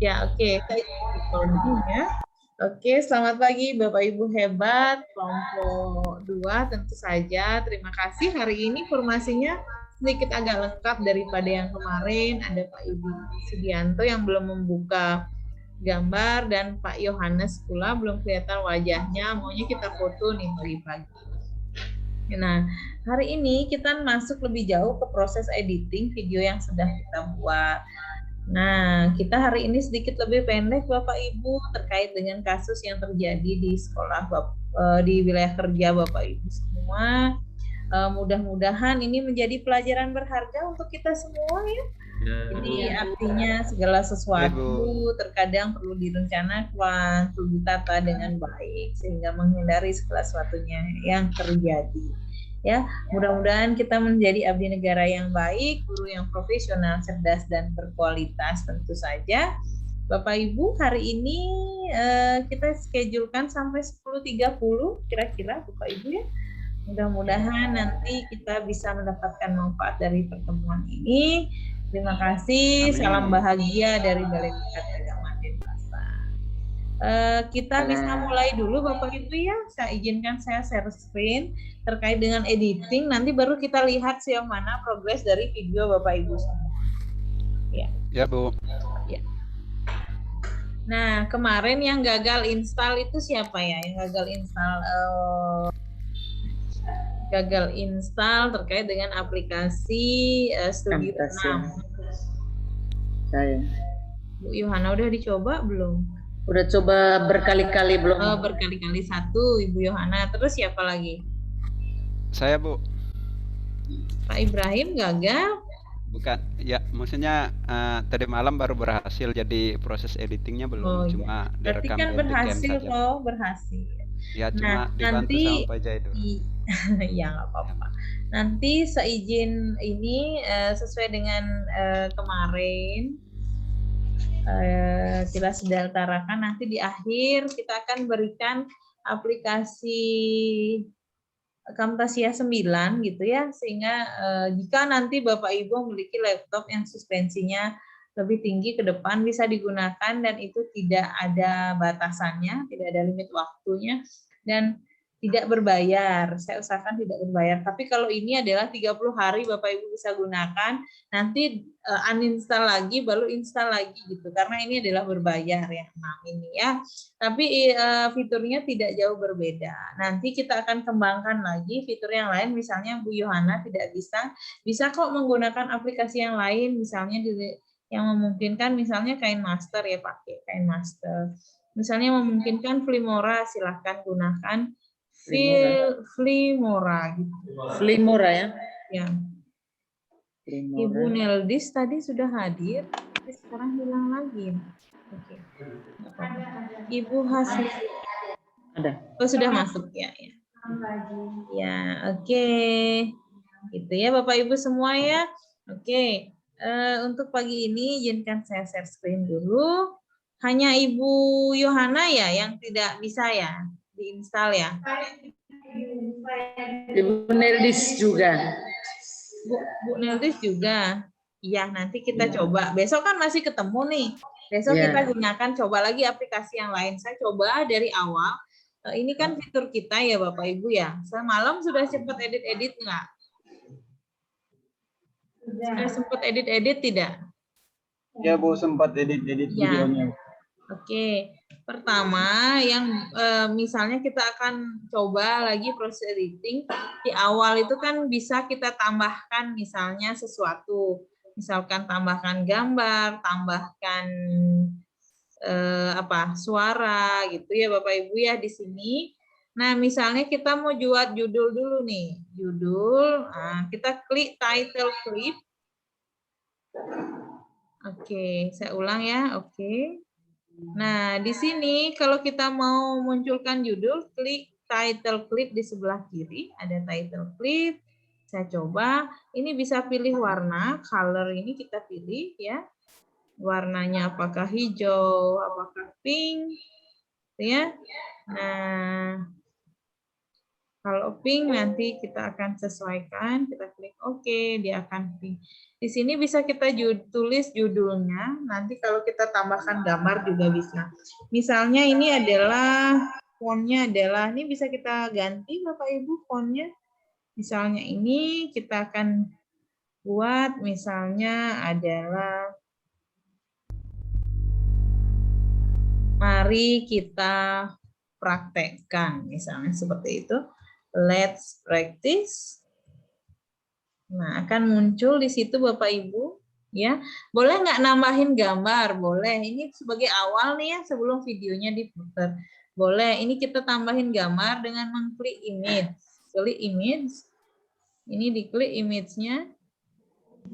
Ya, oke. Saya recording ya. Oke, selamat pagi Bapak Ibu hebat, kelompok 2 tentu saja. Terima kasih hari ini formasinya sedikit agak lengkap daripada yang kemarin. Ada Pak Ibu Sudianto yang belum membuka gambar dan Pak Yohanes pula belum kelihatan wajahnya. Maunya kita foto nih pagi-pagi. Nah, hari ini kita masuk lebih jauh ke proses editing video yang sedang kita buat. Nah, kita hari ini sedikit lebih pendek Bapak Ibu terkait dengan kasus yang terjadi di sekolah di wilayah kerja Bapak Ibu semua. Mudah-mudahan ini menjadi pelajaran berharga untuk kita semua ya. Jadi artinya segala sesuatu terkadang perlu direncanakan, perlu ditata dengan baik sehingga menghindari segala sesuatunya yang terjadi. Ya, mudah-mudahan kita menjadi abdi negara yang baik, guru yang profesional, cerdas dan berkualitas tentu saja. Bapak Ibu, hari ini kita schedulekan sampai 10.30 kira-kira Bapak Ibu ya. Mudah-mudahan nanti kita bisa mendapatkan manfaat dari pertemuan ini. Terima kasih, Amin. salam bahagia dari Balai Tingkat Agama Denpasar. Kita bisa mulai dulu Bapak Ibu ya. Saya izinkan saya share screen terkait dengan editing. Nanti baru kita lihat sejauh mana progres dari video Bapak Ibu semua. Ya. Ya, Bu. Ya. Nah, kemarin yang gagal install itu siapa ya? Yang gagal install terkait dengan aplikasi Studio 6. Saya. Bu Yohana udah dicoba belum? Udah coba berkali-kali belum. Berkali-kali satu Ibu Yohana. Terus siapa lagi? Saya, Bu. Pak Ibrahim gagal? Bukan. Ya, maksudnya tadi malam baru berhasil, jadi proses editingnya belum. Cuma berarti direkam kan di berhasil saja. kok, berhasil. Ya, cuma dibantu sama Pak Jaidur. Ya nggak apa-apa. Nanti seizin ini sesuai dengan kemarin kita sudah utarakan, nanti di akhir kita akan berikan aplikasi Camtasia 9 gitu ya, sehingga jika nanti Bapak Ibu memiliki laptop yang suspensinya lebih tinggi ke depan bisa digunakan dan itu tidak ada batasannya, tidak ada limit waktunya dan tidak berbayar. Saya usahakan tidak berbayar. Tapi kalau ini adalah 30 hari Bapak Ibu bisa gunakan, nanti uninstall lagi baru install lagi gitu. Karena ini adalah berbayar ya, nah ini ya. Tapi fiturnya tidak jauh berbeda. Nanti kita akan kembangkan lagi fitur yang lain, misalnya Bu Yohana tidak bisa kok menggunakan aplikasi yang lain, misalnya yang memungkinkan misalnya KainMaster ya, pakai KainMaster. Misalnya memungkinkan Filmora, silahkan gunakan Filmora gitu. Filmora ya? Ya. Ibu Neldis tadi sudah hadir, tapi sekarang hilang lagi. Oke. Ibu Hasmi ada. Oh, sudah masuk ya. Ya, oke. Gitu ya Bapak Ibu semua ya. Oke. Untuk pagi ini izinkan saya share screen dulu. Hanya Ibu Yohana ya yang tidak bisa ya diinstal ya. Ibu Neldis juga. Bu Neldis juga. Iya, nanti kita coba. Besok kan masih ketemu nih. Besok kita gunakan coba lagi aplikasi yang lain. Saya coba dari awal. Ini kan fitur kita ya Bapak Ibu ya. Semalam sudah sempat edit-edit nggak? Sudah sempat edit-edit tidak? Ya Bu, sempat edit-edit videonya. Oke. Pertama yang misalnya kita akan coba lagi proses editing. Di awal itu kan bisa kita tambahkan misalnya sesuatu. Misalkan tambahkan gambar, tambahkan suara gitu ya Bapak Ibu ya di sini. Nah, misalnya kita mau buat judul dulu nih. Judul, kita klik title clip. Oke, saya ulang ya. Oke. Nah, di sini kalau kita mau munculkan judul, klik title clip di sebelah kiri. Ada title clip. Saya coba. Ini bisa pilih warna, color ini kita pilih ya. Warnanya apakah hijau, apakah pink, ya. Nah, Kalau pink nanti kita akan sesuaikan, kita klik OK, dia akan pink. Di sini bisa kita tulis judulnya, nanti kalau kita tambahkan gambar juga bisa. Misalnya ini adalah fontnya adalah, ini bisa kita ganti Bapak Ibu fontnya. Misalnya ini kita akan buat misalnya adalah mari kita praktekkan, misalnya seperti itu. Let's practice. Nah, akan muncul di situ Bapak Ibu, ya. Boleh nggak nambahin gambar? Boleh. Ini sebagai awal nih ya, sebelum videonya diputar. Boleh. Ini kita tambahin gambar dengan mengklik image. Klik image. Ini diklik image-nya.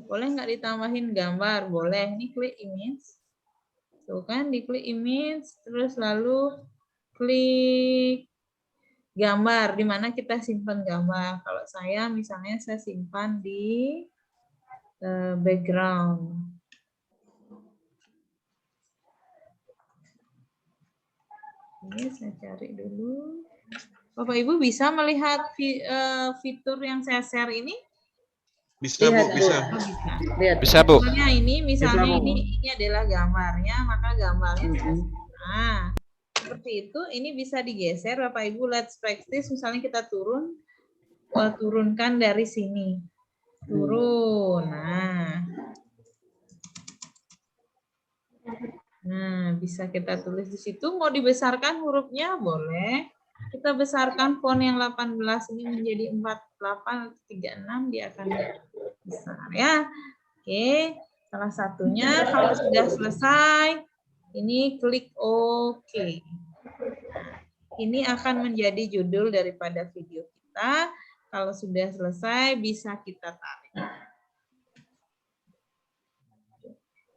Boleh nggak ditambahin gambar? Boleh. Ini klik image. Tuh kan, diklik image, terus lalu klik gambar, di mana kita simpan gambar. Kalau saya misalnya saya simpan di background. Ini saya cari dulu. Bapak Ibu bisa melihat fitur yang saya share ini? Bisa, Bu, bisa. Oh, bisa. Lihat. Bisa, Bu. Misalnya ini adalah gambarnya, maka gambarnya saya nah, seperti itu. Ini bisa digeser Bapak Ibu. Let's practice, misalnya kita turunkan dari sini. Turun. Nah, bisa kita tulis di situ. Mau dibesarkan hurufnya boleh. Kita besarkan font yang 18 ini menjadi 48 atau 36, dia akan besar ya. Oke, salah satunya kalau sudah selesai, ini klik OK. Ini akan menjadi judul daripada video kita. Kalau sudah selesai, bisa kita tarik.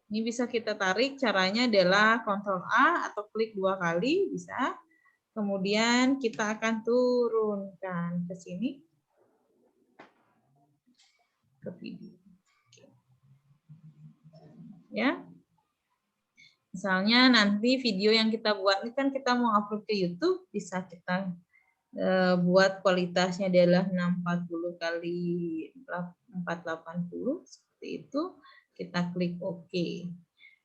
Ini bisa kita tarik, caranya adalah Ctrl A atau klik 2 kali, bisa. Kemudian kita akan turunkan ke sini. Ke video. Ya. Misalnya nanti video yang kita buat ini kan kita mau upload ke YouTube, bisa kita buat kualitasnya adalah 640 kali 480 seperti itu. Kita klik OK.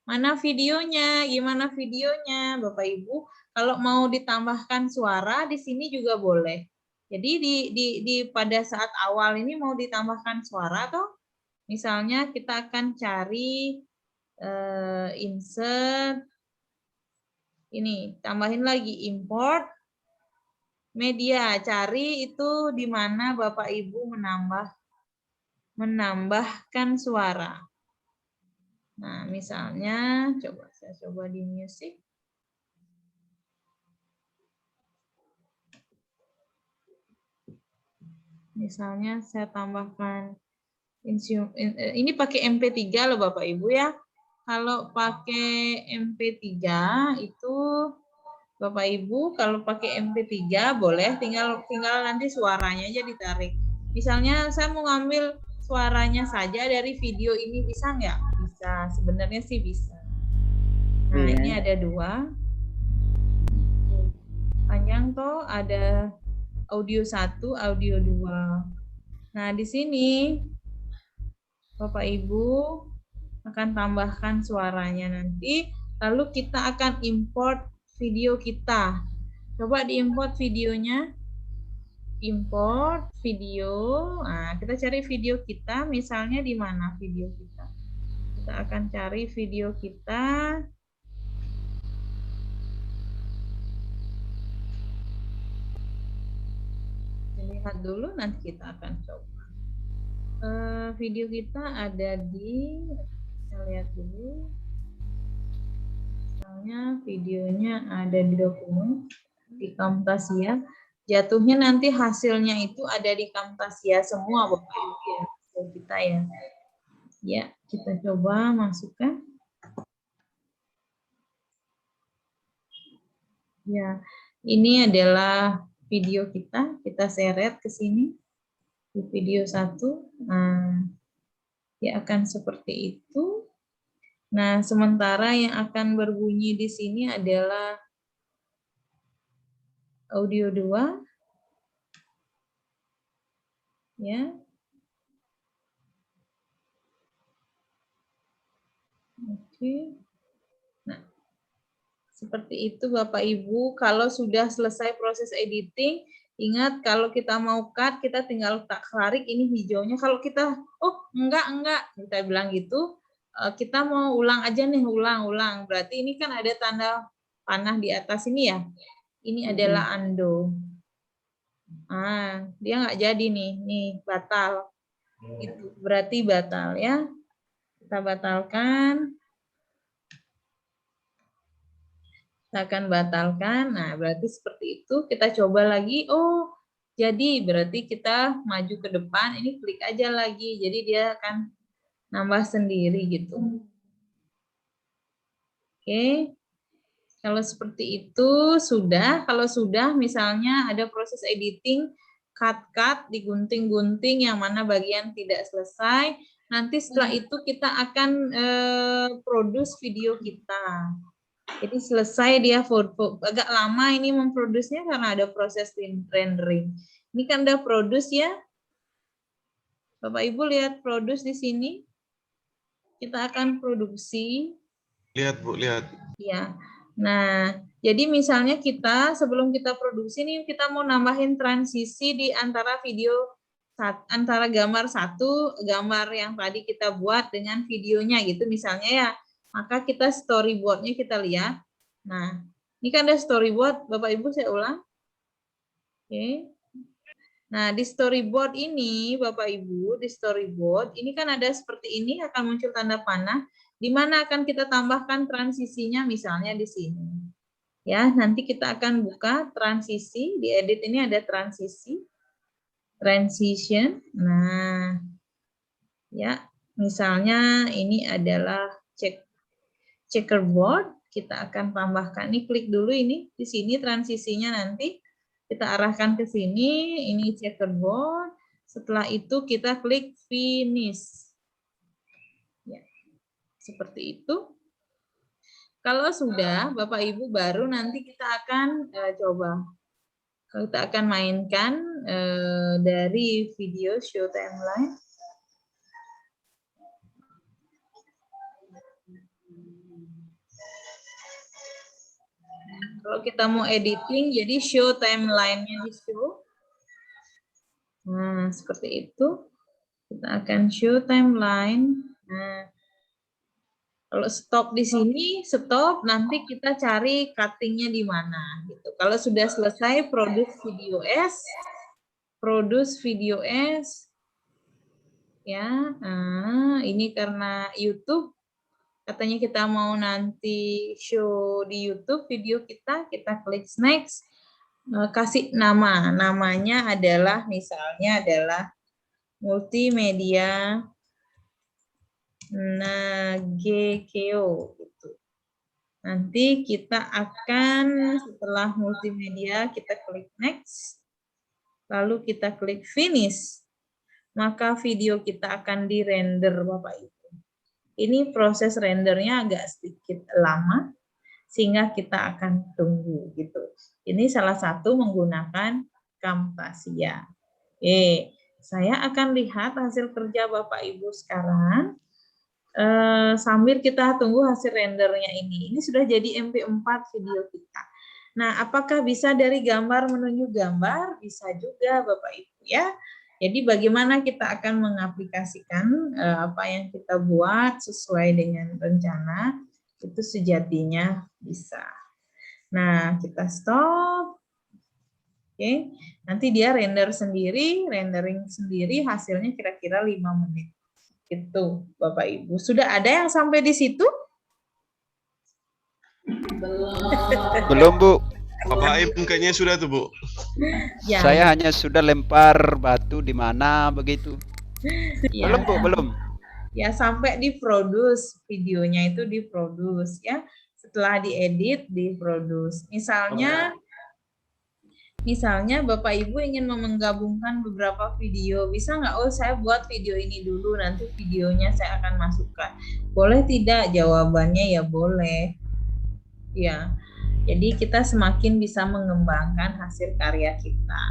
Mana videonya? Gimana videonya, Bapak Ibu? Kalau mau ditambahkan suara di sini juga boleh. Jadi pada saat awal ini mau ditambahkan suara toh? Misalnya kita akan cari insert ini, tambahin lagi import media, cari itu di mana Bapak Ibu menambahkan suara. Nah, misalnya saya coba di music. Misalnya saya tambahkan ini pakai MP3 loh Bapak Ibu ya. Kalau pakai MP3 itu Bapak Ibu kalau pakai MP3 boleh tinggal nanti suaranya aja ditarik. Misalnya saya mau ngambil suaranya saja dari video ini, bisa nggak? Bisa, sebenarnya sih bisa. Nah, ini ada 2. Panjang toh, ada audio 1, audio 2. Nah, di sini Bapak Ibu akan tambahkan suaranya nanti, lalu kita akan import video kita. Coba diimport videonya. Import video. Nah, kita cari video kita, misalnya di mana video kita. Kita akan cari video kita. Lihat dulu, nanti kita akan coba. Video kita ada di, kita lihat dulu. Misalnya videonya ada di dokumen, di Camtasia. Jatuhnya nanti hasilnya itu ada di Camtasia semua Bapak Ibu ya, hasil kita ya. Ya, kita coba masukkan. Ya, ini adalah video kita seret ke sini di video 1. Nah, dia akan seperti itu. Nah, sementara yang akan berbunyi di sini adalah audio 2. Ya. Oke. Nah, seperti itu Bapak Ibu. Kalau sudah selesai proses editing, ingat kalau kita mau cut, kita tinggal tarik ini hijaunya. Kalau kita, oh enggak, kita bilang gitu, kita mau ulang aja nih, ulang. Berarti ini kan ada tanda panah di atas ini ya. Ini adalah undo. Dia nggak jadi nih batal. Itu berarti batal ya. Kita batalkan. Kita akan batalkan. Nah, berarti seperti itu. Kita coba lagi. Oh, jadi berarti kita maju ke depan. Ini klik aja lagi. Jadi dia akan nambah sendiri gitu. Oke. Kalau seperti itu sudah. Kalau sudah misalnya ada proses editing, cut, digunting-gunting yang mana bagian tidak selesai. Nanti setelah itu kita akan produce video kita. Jadi selesai dia agak lama ini memproduksinya karena ada proses rendering. Ini kan udah produce ya. Bapak Ibu lihat produce di sini. Kita akan produksi. Lihat Bu, lihat. Ya. Nah, jadi misalnya kita sebelum kita produksi nih kita mau nambahin transisi di antara video antara gambar satu, gambar yang tadi kita buat dengan videonya gitu misalnya ya. Maka kita storyboard-nya kita lihat. Nah, ini kan ada storyboard, Bapak Ibu saya ulang. Oke. Nah, di storyboard ini, Bapak Ibu, di storyboard, ini kan ada seperti ini, akan muncul tanda panah, di mana akan kita tambahkan transisinya misalnya di sini. Ya, nanti kita akan buka transisi, di edit ini ada transisi, transition. Nah, ya, misalnya ini adalah checkerboard, kita akan tambahkan, ini klik dulu ini, di sini transisinya nanti, kita arahkan ke sini, ini checkerboard, setelah itu kita klik finish. Ya, seperti itu. Kalau sudah, Bapak Ibu baru nanti kita akan coba. Kita akan mainkan dari video show timeline. Kalau kita mau editing, jadi show timeline-nya di show. Nah, seperti itu. Kita akan show timeline. Nah, kalau stop di sini, stop. Nanti kita cari cutting-nya di mana. Gitu. Kalau sudah selesai, produce video as. Ya, nah, ini karena YouTube. Katanya kita mau nanti show di YouTube video kita klik next, kasih nama, namanya adalah misalnya adalah multimedia Nagekeo gitu. Nanti kita akan setelah multimedia kita klik next, lalu kita klik finish, maka video kita akan di-render Bapak Ibu. Ini proses rendernya agak sedikit lama, sehingga kita akan tunggu gitu. Ini salah satu menggunakan Camtasia. Saya akan lihat hasil kerja Bapak Ibu sekarang. Sambil kita tunggu hasil rendernya ini. Ini sudah jadi MP4 video kita. Nah, apakah bisa dari gambar menuju gambar? Bisa juga Bapak Ibu ya. Jadi bagaimana kita akan mengaplikasikan apa yang kita buat sesuai dengan rencana, itu sejatinya bisa. Nah, kita stop. Oke, nanti dia rendering sendiri, hasilnya kira-kira 5 menit. Itu Bapak Ibu. Sudah ada yang sampai di situ? Belum, Bu. Bapak Aib kayaknya sudah tuh Bu. Ya. Saya hanya sudah lempar batu di mana begitu. Ya. Belum, Bu, belum. Ya, sampai diproduce, videonya itu diproduce ya. Setelah diedit, diproduce. Misalnya Bapak Ibu ingin menggabungkan beberapa video, bisa nggak? Oh, saya buat video ini dulu, nanti videonya saya akan masukkan. Boleh tidak? Jawabannya ya boleh. Ya. Jadi kita semakin bisa mengembangkan hasil karya kita.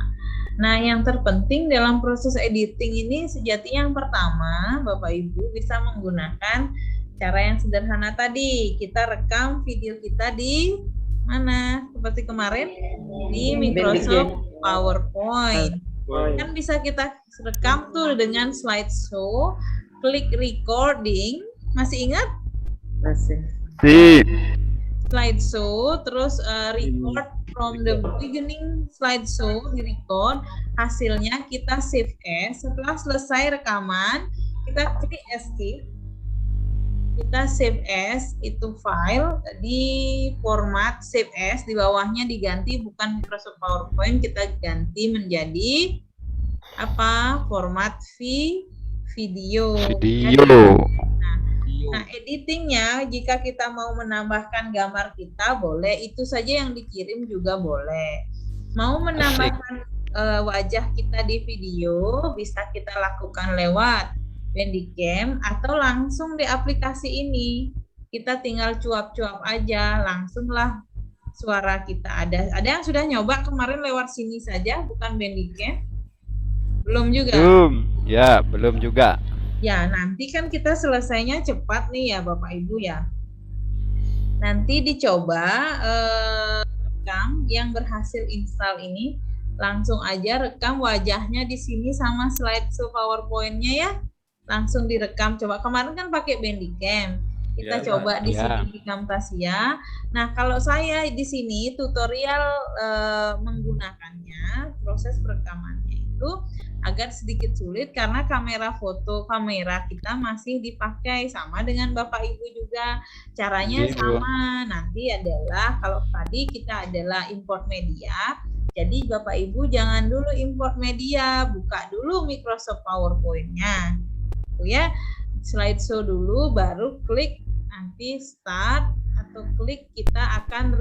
Nah, yang terpenting dalam proses editing ini sejatinya yang pertama, Bapak Ibu bisa menggunakan cara yang sederhana tadi. Kita rekam video kita di mana? Seperti kemarin di Microsoft PowerPoint. Kan bisa kita rekam tuh dengan slideshow, klik recording, masih ingat? Masih. Slideshow, terus record from the beginning slideshow, di record, hasilnya kita save as. Setelah selesai rekaman, kita klik escape, kita save as itu file di format save as, di bawahnya diganti bukan Microsoft PowerPoint, kita ganti menjadi apa? Format video. Nah, editingnya jika kita mau menambahkan gambar kita boleh, itu saja yang dikirim juga boleh. Mau menambahkan wajah kita di video bisa kita lakukan lewat Bandicam atau langsung di aplikasi ini. Kita tinggal cuap-cuap aja, langsunglah suara kita ada. Ada yang sudah nyoba kemarin lewat sini saja, bukan Bandicam? Belum juga? Belum juga. Ya, nanti kan kita selesainya cepat nih ya Bapak Ibu ya. Nanti dicoba rekam yang berhasil install ini, langsung aja rekam wajahnya di sini sama slideshow PowerPoint-nya ya. Langsung direkam. Coba kemarin kan pakai Bandicam. Kita coba di sini di Camtasia. Nah, kalau saya di sini tutorial menggunakannya, proses perekamannya itu agak sedikit sulit karena kamera kita masih dipakai sama dengan Bapak Ibu juga. Caranya sama. Nanti adalah kalau tadi kita adalah import media. Jadi Bapak Ibu jangan dulu import media, buka dulu Microsoft PowerPoint-nya. Ya, slideshow dulu baru klik nanti start atau klik kita akan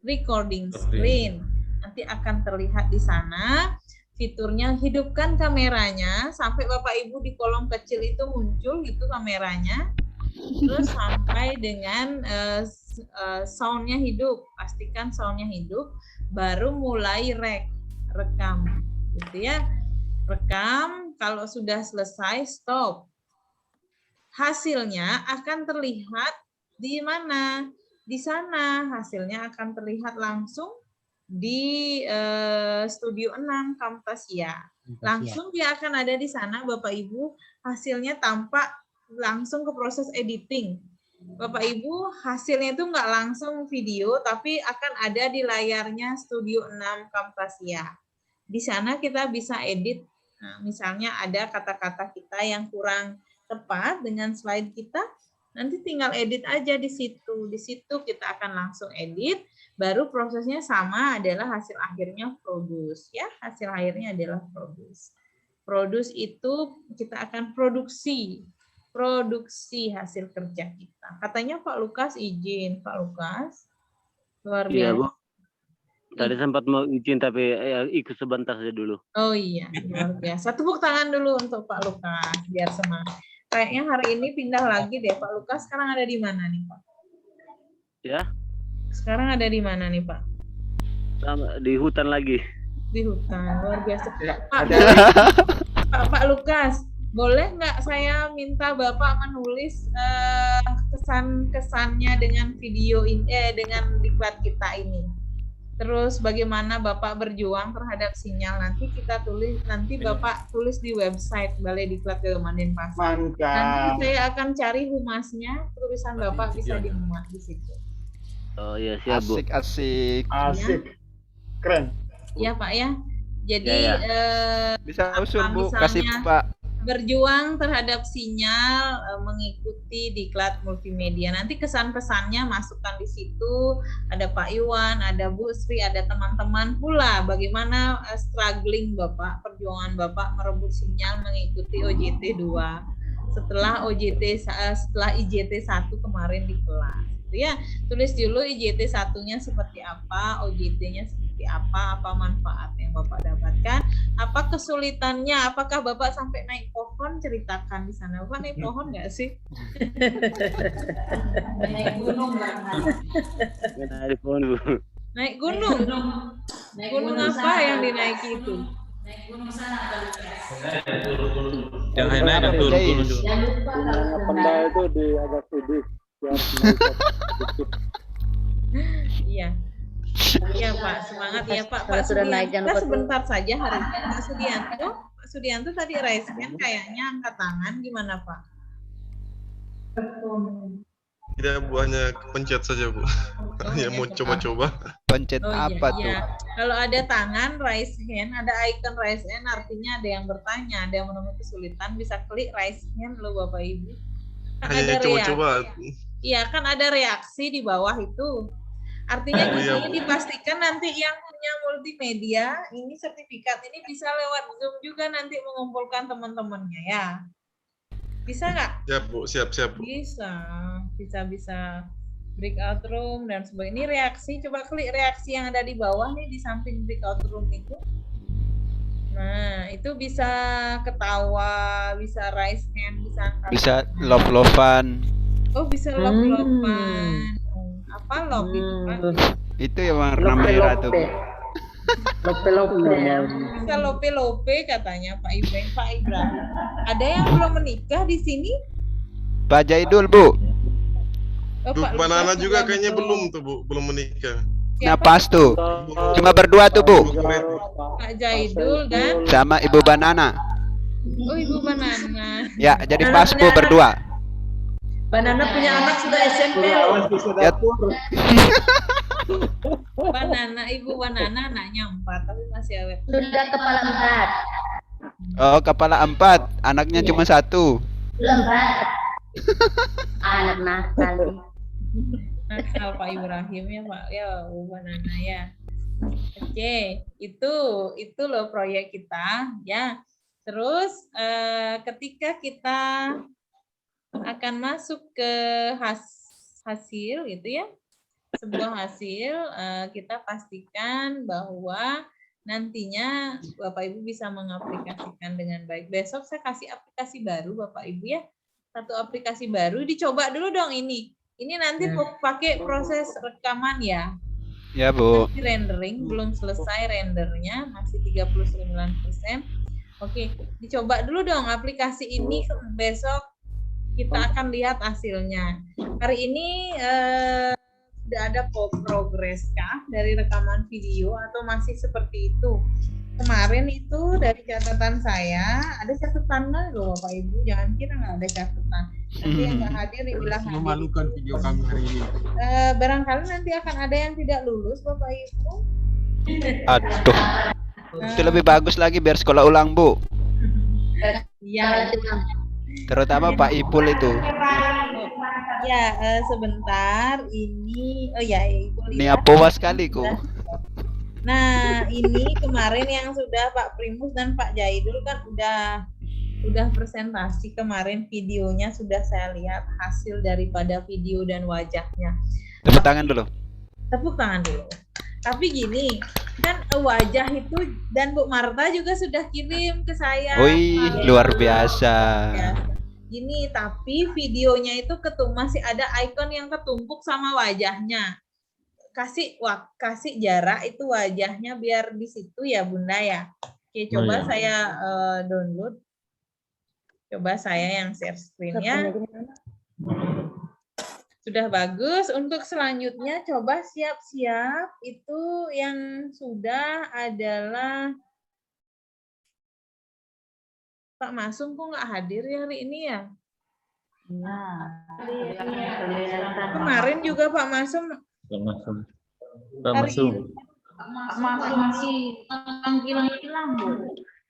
recording screen. Nanti akan terlihat di sana fiturnya, hidupkan kameranya sampai Bapak Ibu di kolom kecil itu muncul gitu kameranya. Terus sampai dengan soundnya hidup, pastikan soundnya hidup, baru mulai rekam gitu ya. Rekam, kalau sudah selesai stop. Hasilnya akan terlihat di mana? Di sana hasilnya akan terlihat langsung di Studio 6 Camtasia. Langsung dia akan ada di sana Bapak Ibu, hasilnya tampak langsung ke proses editing. Bapak Ibu, hasilnya itu nggak langsung video, tapi akan ada di layarnya Studio 6 Camtasia. Di sana kita bisa edit. Nah, misalnya ada kata-kata kita yang kurang tepat dengan slide kita, nanti tinggal edit aja di situ. Di situ kita akan langsung edit, baru prosesnya sama adalah hasil akhirnya produce ya. Hasil akhirnya adalah produce. Produce itu kita akan produksi hasil kerja kita. Katanya Pak Lukas izin, Pak Lukas. Luar biasa. Iya, Bu. Tadi sempat mau izin tapi ikut sebentar saja dulu. Oh iya, luar biasa. Tepuk tangan dulu untuk Pak Lukas biar semangat. Kayaknya hari ini pindah lagi deh Pak Lukas. Sekarang ada di mana nih Pak? Ya. Sekarang ada di mana nih Pak? Di hutan lagi. Di hutan, luar biasa. Pak Lukas, boleh nggak saya minta Bapak menulis kesan-kesannya dengan video ini, dengan diklat kita ini? Terus bagaimana Bapak berjuang terhadap sinyal, nanti kita tulis, nanti Bapak tulis di website Balai Diklat Kabupaten Denpasar. Nanti saya akan cari humasnya, tulisan Bapak bisa dimuat di situ. Oh iya, siap Bu. Asik. Keren. Ya Pak ya. Jadi bisa usul Bu, kasih Pak. Berjuang terhadap sinyal, mengikuti diklat multimedia. Nanti kesan-pesannya masukkan di situ. Ada Pak Iwan, ada Bu Sri, ada teman-teman pula. Bagaimana struggling Bapak, perjuangan Bapak merebut sinyal mengikuti OJT 2 setelah IJT 1 kemarin di kelas. Ya, tulis dulu IJT 1-nya seperti apa, OJT-nya seperti apa manfaat yang Bapak dapatkan, apa kesulitannya, apakah Bapak sampai naik COVID pohon, ceritakan di sana. Bapak naik pohon nggak sih? Naik gunung nggak? Dari pohon, Bu. Naik gunung. Gunung apa yang dinaiki itu? Jangan naik dan turun dulu. Pendal itu di agak sedih. Iya. Iya Pak, semangat ya Pak. Kalau sudah naik, jangan lupa sebentar saja hari ini. Pak Sudianto tadi raise hand kayaknya angkat tangan, gimana Pak? Tidak, Bu, hanya pencet saja, Bu. Hanya mau coba-coba. Pencet apa tuh? Iya. Kalau ada tangan raise hand, ada icon raise hand, artinya ada yang bertanya, ada yang menemukan kesulitan, bisa klik raise hand loh Bapak Ibu. Kan Hanya ada coba-coba. Iya, kan ada reaksi di bawah itu. Artinya Oh, iya, ini Bu. dipastikan nanti yang punya multimedia, ini sertifikat ini bisa lewat Zoom juga nanti mengumpulkan teman-temannya ya. Bisa nggak? Siap, Bu. Siap, Bu. Bisa breakout room dan sebagainya. Ini reaksi, coba klik reaksi yang ada di bawah nih di samping breakout room itu. Nah, itu bisa ketawa, bisa raise hand, bisa angkat Bisa tangan. love-lovean. Oh, bisa love-lovean. Apa love itu, Pak? Itu yang warna merah tuh. Lope-lope ya. Bisa lope-lope katanya Pak Ibrahim. Ada yang belum menikah di sini? Pak Jaidul, Bu. Oh, Bu, Pak Banana Lukas juga kayaknya belum tuh, Bu. Belum menikah. Nah, Siapa? pas tuh. Cuma berdua tuh, Bu. Pak Jaidul dan Sama Ibu Banana. Ibu Banana. Ya, jadi pas Bu berdua. Banana punya anak sudah SMP loh. Ya, Ibu Banana anaknya 4 tapi masih awet. Sudah kepala 4. oh, kepala 4, anaknya cuma 1. Lembat. Anak nakal. Nakal Pak Ibrahim ya Pak. Ya, Bu Banana ya. Oke, itu loh proyek kita ya. Terus ketika kita akan masuk ke hasil gitu ya, sebuah hasil, kita pastikan bahwa nantinya Bapak Ibu bisa mengaplikasikan dengan baik. Besok saya kasih aplikasi baru Bapak Ibu ya, satu aplikasi baru, dicoba dulu dong ini nanti pakai proses rekaman ya. Ya, Bu. Masih rendering, belum selesai rendernya, masih 39%. Oke, dicoba dulu dong aplikasi ini, besok kita akan lihat hasilnya. Hari ini sudah ada progres kah dari rekaman video atau masih seperti itu? Kemarin itu dari catatan saya, ada catatan loh Bapak Ibu, jangan kira nggak ada catatan. Nanti yang nggak hadir dibilang hadir. Memalukan video kami hari ini. Barangkali nanti akan ada yang tidak lulus Bapak Ibu. Aduh. Itu lebih bagus lagi biar sekolah ulang, Bu. Iya. Terutama Pak Ipul itu. Ya, sebentar ini. Oh ya, Ibu Ini lihat. apa sekali ku. Nah, ini kemarin yang sudah Pak Primus dan Pak Jaidul kan udah presentasi kemarin, videonya sudah saya lihat hasil daripada video dan wajahnya. Tepuk tangan dulu. Tepuk tangan dulu. Tapi gini, kan wajah itu dan Bu Marta juga sudah kirim ke saya. Wih, luar biasa. Ya. Gini, tapi videonya itu masih ada ikon yang ketumpuk sama wajahnya. Kasih jarak itu wajahnya biar di situ ya Bunda ya. Oke, coba saya download. Coba saya yang share screen-nya. Sudah bagus. Untuk selanjutnya coba siap-siap. Itu yang sudah adalah Pak Masum kok nggak hadir ya hari ini ya? Kemarin juga Pak Masum.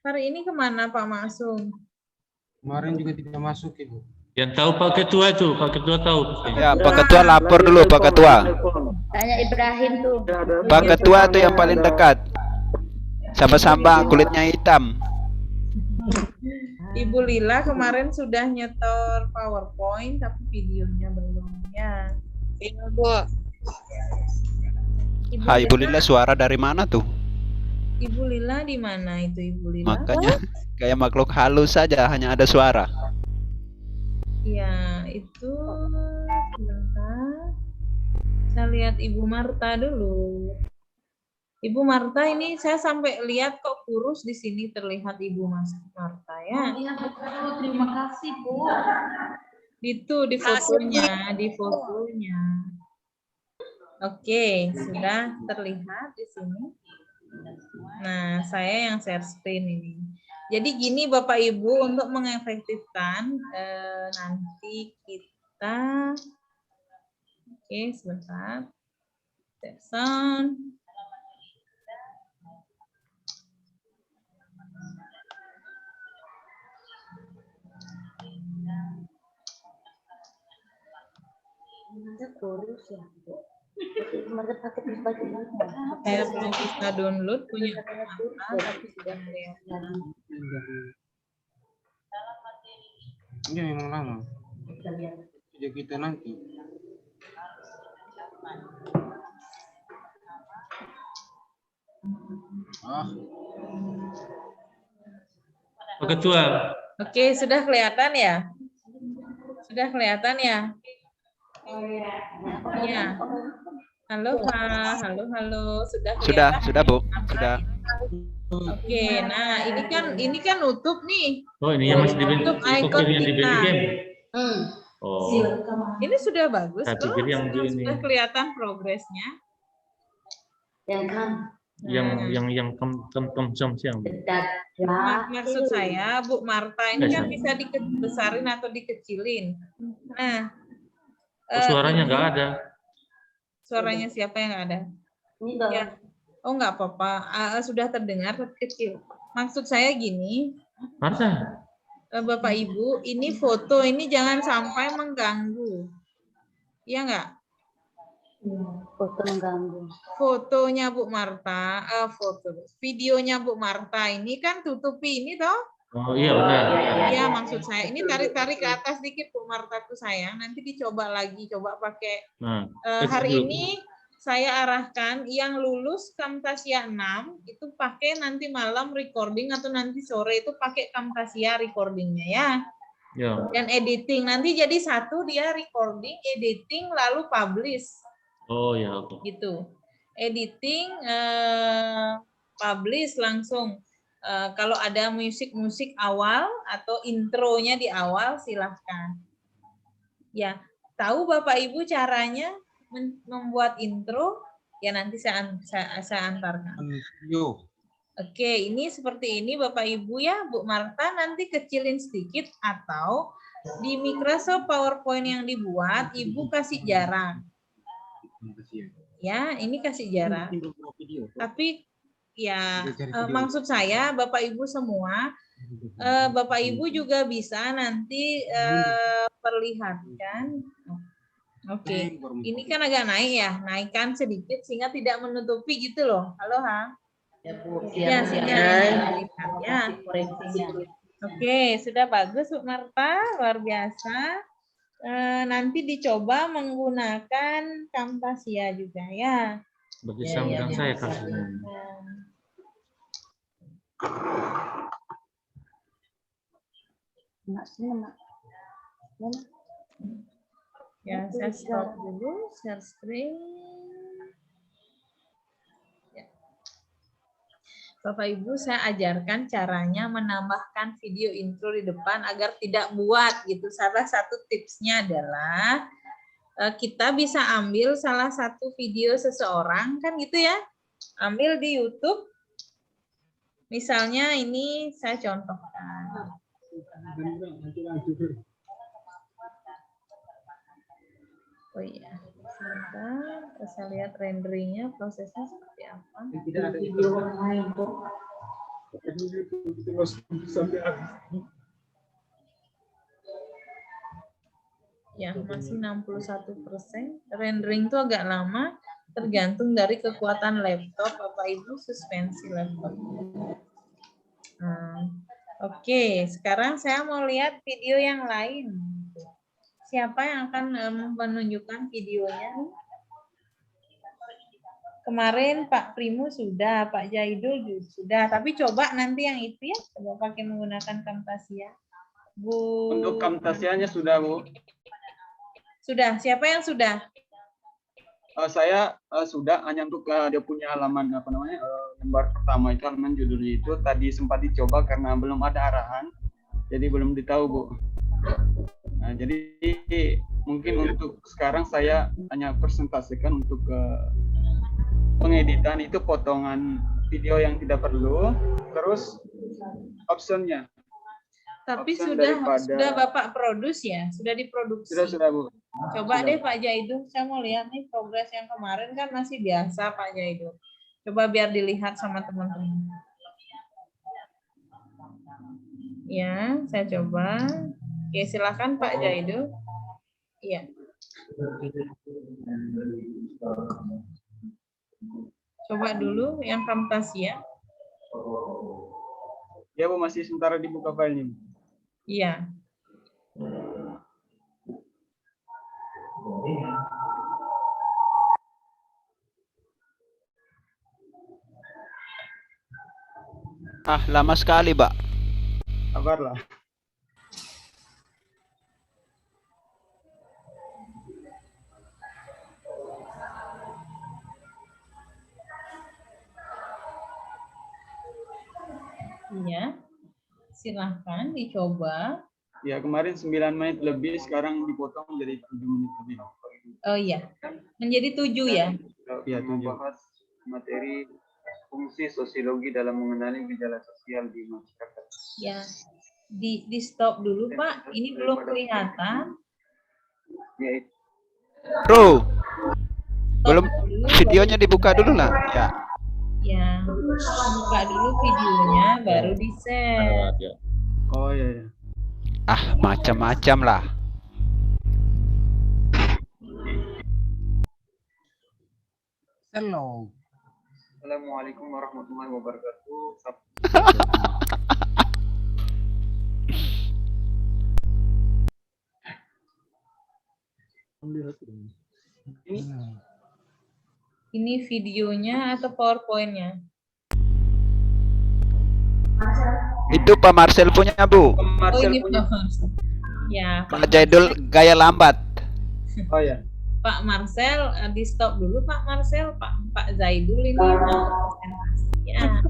Hari ini kemana Pak Masum? Kemarin juga tidak masuk, Ibu. Yang tahu Pak Ketua itu, Pak Ketua tahu. Ya, Pak Ketua lapor dulu, Pak Ketua. Tanya Ibrahim tuh. Pak Ketua tuh yang paling dekat. Sama-sama kulitnya hitam. Ibu Lila kemarin sudah nyetor PowerPoint tapi videonya belum ya. Iya, Bu. Hai Ibu Lila, suara dari mana tuh? Ibu Lila di mana itu Ibu Lila? Makanya kayak makhluk halus saja, hanya ada suara. Ya, itu sebentar. Saya lihat Ibu Marta dulu. Ibu Marta ini saya sampai lihat kok kurus di sini terlihat Ibu Marta ya. Iya betul, terima kasih Bu. Itu di fotonya, di fotonya. Oke, sudah terlihat di sini. Nah, saya yang share screen ini. Jadi gini Bapak Ibu, untuk mengefektifkan nanti kita, oke sebentar, sound. Kurus ya, Bu. Kemarin pakai baju ini. Saya belum bisa download punya tapi sudah lihat. Ini memang lama. Sejak kita nanti. Pak Ketua, Oke, sudah kelihatan ya? Sudah kelihatan ya? Iya. Halo Pak, halo, sudah kelihatan? Sudah Bu, sudah. Oke, nah ini kan nutup nih. oh ini yang masih Nutup icon yang di kita. game. Oh, Ini sudah bagus saya kok. pikir yang di ini. Sudah kelihatan progresnya. Yang kan yang siang. Maksud saya Bu Marta ini kan bisa dibesarin atau dikecilin. Nah, Suaranya nggak ada. suaranya siapa yang nggak ada? ini dong. Ya. Oh nggak apa-apa, sudah terdengar tapi kecil. Maksud saya gini, Marta, Bapak Ibu, ini foto ini jangan sampai mengganggu. Iya nggak? Foto mengganggu. Fotonya Bu Marta, videonya Bu Marta ini kan tutupi ini toh? oh iya benar. Iya, maksud saya ini tarik-tarik ke atas dikit Bu Marta tuh sayang. Nanti dicoba lagi, coba pakai. Nah, Hari ini saya arahkan yang lulus Camtasia 6 itu pakai nanti malam recording atau nanti sore itu pakai Camtasia recordingnya ya. ya. Dan editing nanti jadi satu dia recording, editing lalu publish. Oh ya oke. Gitu. Editing, publish langsung. Kalau ada musik awal atau intronya di awal silahkan. Ya, tahu Bapak Ibu caranya membuat intro? Ya nanti saya antarkan. Oke, ini seperti ini Bapak Ibu ya, Bu Marta nanti kecilin sedikit atau di Microsoft PowerPoint yang dibuat Ibu kasih jarak. Ya, ini kasih jarak. Tapi ya maksud saya Bapak Ibu semua, Bapak Ibu juga bisa nanti perlihatkan. Oke, ini kan agak naik ya, naikkan sedikit sehingga tidak menutupi gitu loh. Halo Ha. Ya Bu, Ya, siap. ya. Oke, sudah bagus Bu Marta, luar biasa. Nanti dicoba menggunakan Camtasia juga ya. Bagi sambilan saya kasih. Ya, saya stop dulu, share screen. Ya. Bapak Ibu, saya ajarkan caranya menambahkan video intro di depan agar tidak buat gitu. Salah satu tipsnya adalah kita bisa ambil salah satu video seseorang kan gitu ya. Ambil di YouTube. Misalnya ini saya contohkan. Oh iya, sebentar, saya lihat renderingnya prosesnya seperti apa. Ya, masih 61%. Rendering itu agak lama, tergantung dari kekuatan laptop, Bapak Ibu suspensi laptop. Oke, sekarang saya mau lihat video yang lain. Siapa yang akan menunjukkan videonya? Kemarin Pak Primu sudah, Pak Jaidul juga sudah. Tapi coba nanti yang itu ya, coba pakai menggunakan Camtasia. Bu. Untuk Camtasianya sudah, Bu. Sudah. Siapa yang sudah? Saya sudah, hanya untuk dia punya halaman apa namanya, lembar pertama itu halaman judulnya itu tadi sempat dicoba karena belum ada arahan, jadi belum ditahu, Bu. Nah, jadi mungkin untuk sekarang saya hanya presentasikan untuk pengeditan itu potongan video yang tidak perlu, terus optionnya. Tapi Option sudah Bapak produce ya? Sudah diproduksi? Sudah, Bu. Coba Sudah. deh Pak Jaidul, saya mau lihat nih progres yang kemarin kan masih biasa Pak Jaidul. Coba biar dilihat sama teman-teman. Ya, saya coba. Oke, silakan Pak Jaidul. Iya. Coba dulu yang Camtasia. Ya, Bu, masih sementara dibuka filenya. Iya. Lama sekali, Pak. Sabarlah. Iya. Silahkan dicoba. Ya, kemarin 9 menit lebih, sekarang dipotong menjadi 7 menit lebih. Oh iya. Menjadi 7 ya? Ya, membahas materi fungsi sosiologi dalam mengenali gejala sosial di masyarakat. Ya. Di stop dulu Pak. Ini belum kelihatan. Ya, Bro, Stop belum dulu, videonya dibuka dulu lah. Ya. Ya. Buka dulu videonya, baru di-share. Ya. oh ya. Macam-macam lah. Hello. Assalamualaikum warahmatullahi wabarakatuh. Ini videonya atau PowerPoint-nya? Itu Pak Marcel punya, Bu. Oh, ini Pak Marcel. Ya, Pak Jaidul gaya lambat. Oh ya. Pak Marcel, di stop dulu Pak Marcel. Pak Zaidul ini mau presentasi. Ya. Nah,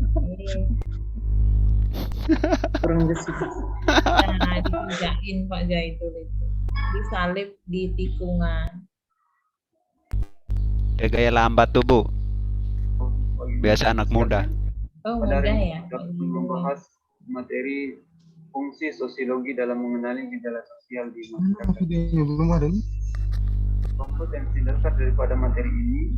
dikerjain Pak Zaidul itu. Disalib di tikungan. Dia gaya lambat tuh, Bu. Biasa anak muda. Oh, Pada mudah hari ya. ini kita membahas materi fungsi sosiologi dalam mengenali gejala sosial di masyarakat. Belum ada nih. Kompetensi dasar daripada materi ini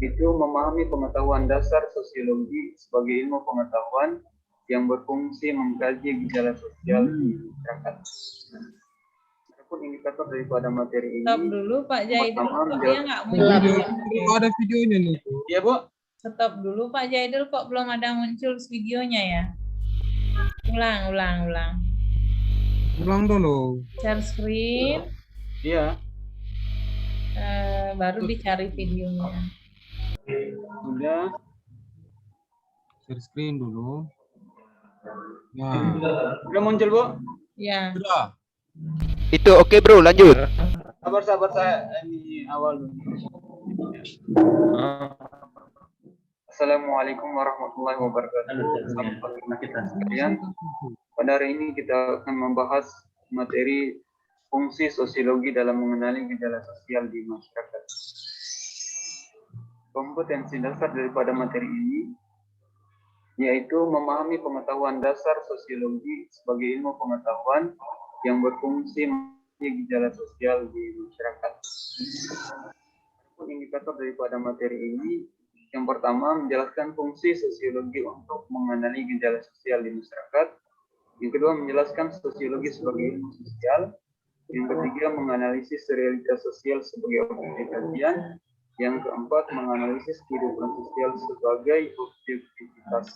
itu memahami pengetahuan dasar sosiologi sebagai ilmu pengetahuan yang berfungsi mengkaji gejala sosial di masyarakat. Adapun indikator daripada materi ini. Stop dulu Pak Jaidul, pertama, kok dia nggak muncul. Belum ada videonya nih. Iya, Bu. Stop dulu Pak Jaidul, kok belum ada muncul videonya ya? Ulang. Ulang dulu. Share screen, Iya. baru dicari videonya. Sudah. Share screen dulu. Nah, Sudah muncul, Bu? Ya. sudah. Itu oke, Bro, lanjut. Sabar saya ini awal dulu. Assalamualaikum warahmatullahi wabarakatuh. Sahabat kita sekalian, pada hari ini kita akan membahas materi fungsi sosiologi dalam mengenali gejala sosial di masyarakat. Kompetensi dasar daripada materi ini yaitu memahami pengetahuan dasar sosiologi sebagai ilmu pengetahuan yang berfungsi mengenali gejala sosial di masyarakat. Indikator daripada materi ini yang pertama menjelaskan fungsi sosiologi untuk mengenali gejala sosial di masyarakat. Yang kedua menjelaskan sosiologi sebagai ilmu sosial. Yang ketiga menganalisis realitas sosial sebagai objek kajian. Yang keempat menganalisis kehidupan sosial sebagai objektivitas.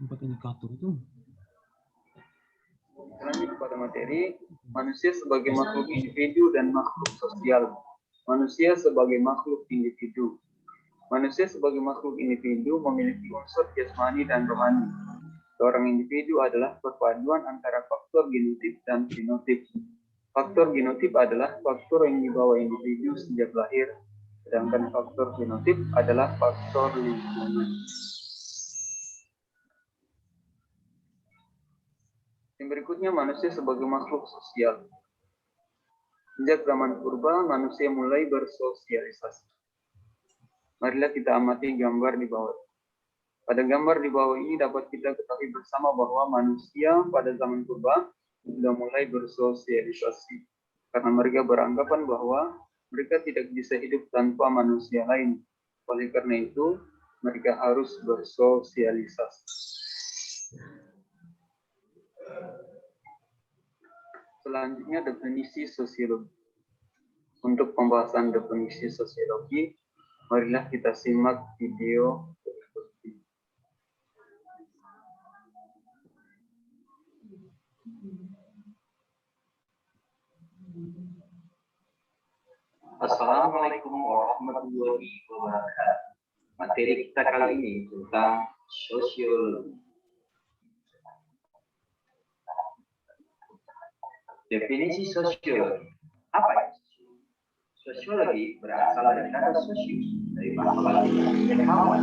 Empat indikator itu. Lanjut pada materi manusia sebagai makhluk individu dan makhluk sosial. Manusia sebagai makhluk individu. Manusia sebagai makhluk individu memiliki unsur jasmani dan rohani. Seorang individu adalah perpaduan antara faktor genotip dan fenotip. Faktor genotip adalah faktor yang dibawa individu sejak lahir, sedangkan faktor fenotip adalah faktor lingkungan. Yang berikutnya, manusia sebagai makhluk sosial. Sejak zaman purba, manusia mulai bersosialisasi. Marilah kita amati gambar di bawah. Pada gambar di bawah ini dapat kita ketahui bersama bahwa manusia pada zaman purba sudah mulai bersosialisasi. Karena mereka beranggapan bahwa mereka tidak bisa hidup tanpa manusia lain. Oleh karena itu, mereka harus bersosialisasi. Selanjutnya, definisi sosiologi. Untuk pembahasan definisi sosiologi, marilah kita simak video berikut ini. Assalamualaikum warahmatullahi wabarakatuh. Materi kita kali ini tentang sosiologi. Definisi sosiologi. Apa itu? Sosiologi berasal dari kata sosius, dari bahasa Latin yang kawan,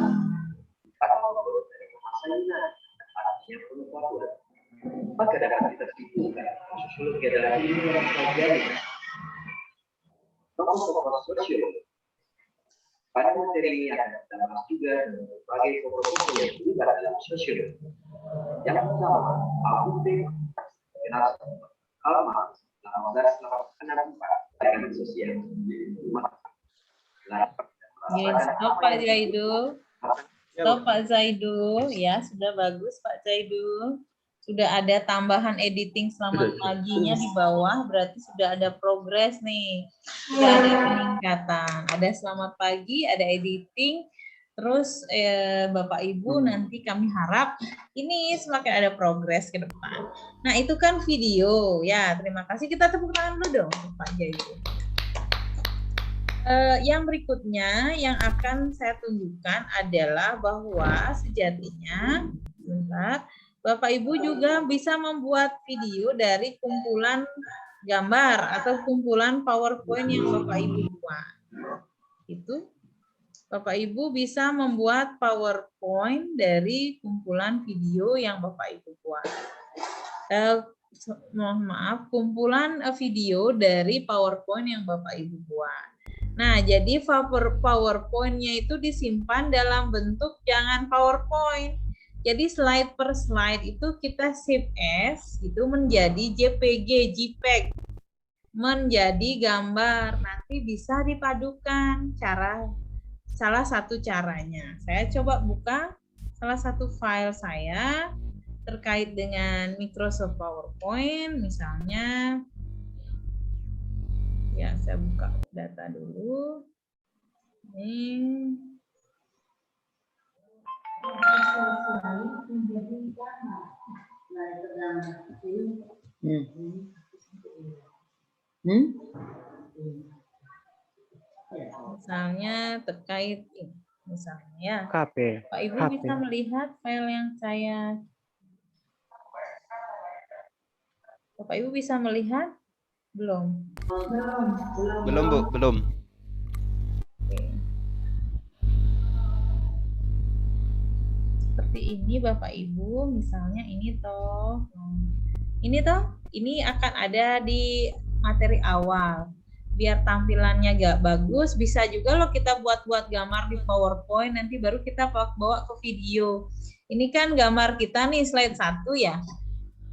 atau dari bahasa Yunani, artinya pengetahuan. Maka dapat kita simpulkan, sosiologi adalah ilmu yang mempelajari tokoh-tokoh sosiologi. Pada materi ini akan kita bahas juga berbagai tokoh-tokoh yang terlibat dalam sosiologi. Yang pertama, Abu Bakar Karl Marx 1884 dengan sosial. Stop Pak Zaidu. Stop Pak Zaidu. Ya, sudah bagus Pak Zaidu. Sudah ada tambahan editing selamat paginya di bawah, berarti sudah ada progres nih. Sudah ada peningkatan. Ada selamat pagi, ada editing. Terus Bapak Ibu nanti kami harap ini semakin ada progres ke depan. Nah, itu kan video ya. Terima kasih. Kita tepuk tangan dulu dong Pak Zaidu. Yang berikutnya yang akan saya tunjukkan adalah bahwa sejatinya, bentar, Bapak Ibu juga bisa membuat video dari kumpulan gambar atau kumpulan PowerPoint yang Bapak Ibu buat. Itu Bapak Ibu bisa membuat PowerPoint dari kumpulan video yang Bapak Ibu buat. Mohon maaf, kumpulan video dari PowerPoint yang Bapak Ibu buat. Nah, jadi PowerPoint-nya itu disimpan dalam bentuk jangan PowerPoint. Jadi slide per slide itu kita save as, itu menjadi JPG, JPEG. Menjadi gambar, nanti bisa dipadukan. Salah satu caranya, saya coba buka salah satu file saya terkait dengan Microsoft PowerPoint, misalnya, ya saya buka data dulu. Ini. Misalnya terkait ini, misalnya ya. KP. Pak Ibu bisa melihat file yang saya. Bapak Ibu bisa melihat? Belum. Belum, Bu, belum. Oke. Seperti ini Bapak Ibu, misalnya ini toh. Ini akan ada di materi awal. Biar tampilannya gak bagus, bisa juga loh kita buat gambar di PowerPoint, nanti baru kita bawa ke video. Ini kan gambar kita nih, slide 1 ya.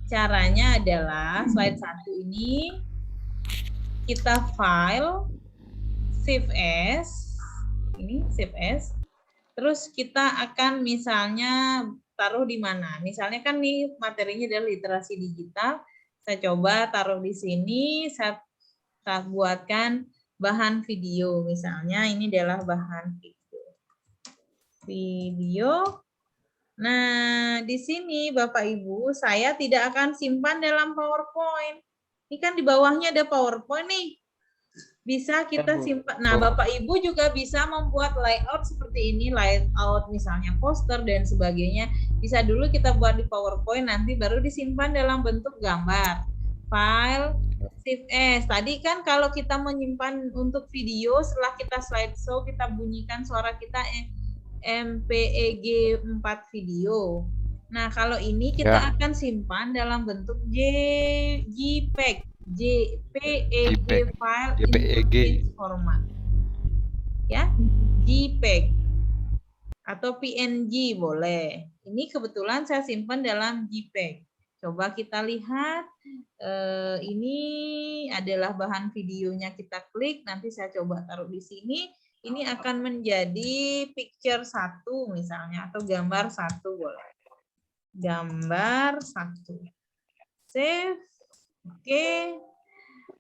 Caranya adalah slide 1 ini kita file, save as, ini save as, terus kita akan misalnya taruh di mana? Misalnya kan nih materinya adalah literasi digital, saya coba taruh di sini, saya buatkan bahan video, misalnya ini adalah bahan video. Nah, di sini Bapak Ibu, saya tidak akan simpan dalam PowerPoint. Ini kan di bawahnya ada PowerPoint nih. bisa kita simpan. Nah, Bapak Ibu juga bisa membuat layout seperti ini, layout misalnya poster dan sebagainya. Bisa dulu kita buat di PowerPoint, nanti baru disimpan dalam bentuk gambar. File, save as. Tadi kan kalau kita menyimpan untuk video, setelah kita slideshow, kita bunyikan suara kita MPEG 4 video. Nah, kalau ini kita akan simpan dalam bentuk JPEG. JPEG file in format, ya, JPEG atau PNG boleh. Ini kebetulan saya simpan dalam JPEG. Coba kita lihat, ini adalah bahan videonya, kita klik, nanti saya coba taruh di sini. Ini akan menjadi picture 1 misalnya, atau gambar 1 boleh. Gambar 1. Save. Oke,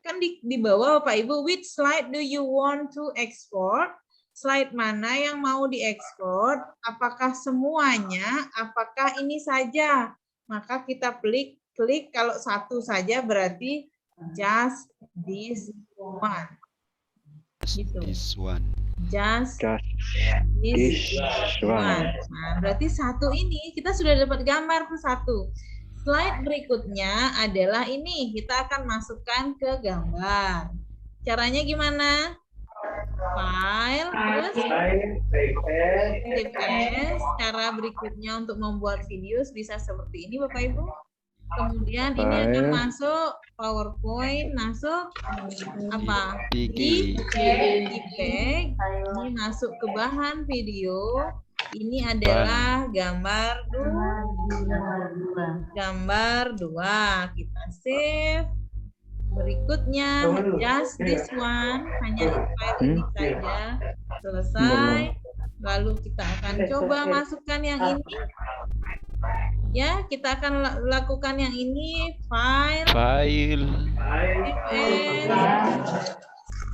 kan di bawah Bapak Ibu, which slide do you want to export? Slide mana yang mau diekspor? Apakah semuanya? Apakah ini saja? Maka kita klik kalau 1 saja berarti just this one. Gitu. This one. Just this one. Nah, berarti 1 ini kita sudah dapat gambar ke 1. Slide berikutnya adalah ini, kita akan masukkan ke gambar. Caranya gimana? File, terus save as. Cara berikutnya untuk membuat video bisa seperti ini Bapak Ibu. Kemudian ini akan masuk PowerPoint, masuk apa? Di JPEG, ini masuk ke bahan video. Ini adalah gambar 2. Kita save. Berikutnya just this one, hanya file ini saja. Selesai. Lalu kita akan coba masukkan yang ini. Ya, kita akan lakukan yang ini. File.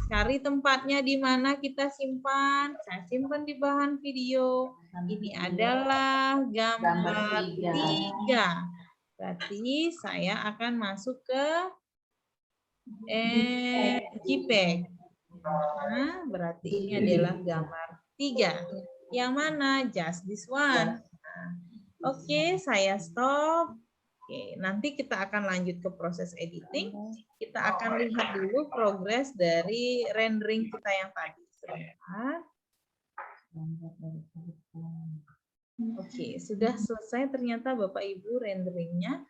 Cari tempatnya di mana kita simpan. Saya simpan di bahan video. Ini adalah gambar 3. Berarti saya akan masuk ke JPEG. Nah, berarti ini adalah gambar 3. Yang mana? Just this one. Nah, oke, saya stop. Oke, nanti kita akan lanjut ke proses editing. Kita akan lihat dulu progres dari rendering kita yang tadi. Sebentar. Oke, sudah selesai ternyata Bapak Ibu renderingnya.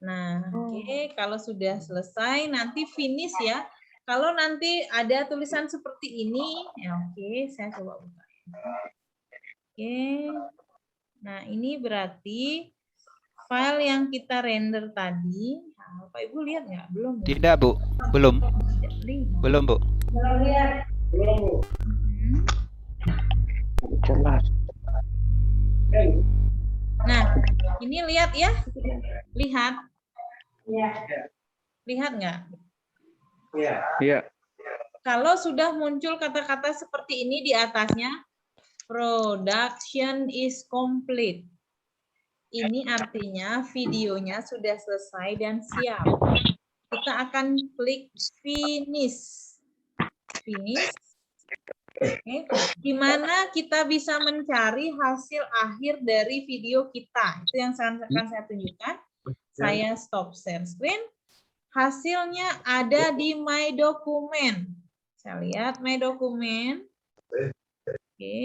Nah, oke, kalau sudah selesai nanti finish ya. Kalau nanti ada tulisan seperti ini, ya oke, saya coba buka. Oke. Nah, ini berarti file yang kita render tadi. Nah, Bapak Ibu lihat nggak? Belum. Tidak, Bu. Belum. Belum, Bu. Belum lihat. Belum, Bu. Jelas. Nah, ini lihat ya. Lihat. Iya. Lihat nggak? Iya. Kalau sudah muncul kata-kata seperti ini di atasnya, production is complete. Ini artinya videonya sudah selesai dan siap. Kita akan klik finish. Finish. Oke. Di mana kita bisa mencari hasil akhir dari video kita. Itu yang akan saya tunjukkan. Saya stop share screen. Hasilnya ada di My Document. Saya lihat My Document. Oke.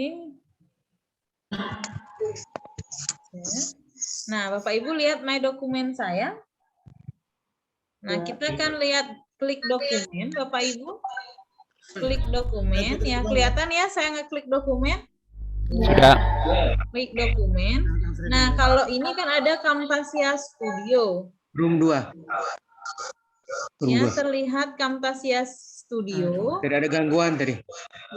Nah, Bapak Ibu lihat My Document saya. Nah, kita akan lihat klik dokumen, Bapak Ibu. Klik dokumen, ya kelihatan ya saya ngeklik dokumen. Sudah. Klik dokumen. Nah, kalau ini kan ada Camtasia Studio. Room 2. Ya, terlihat Camtasia Studio. Tidak ada gangguan tadi.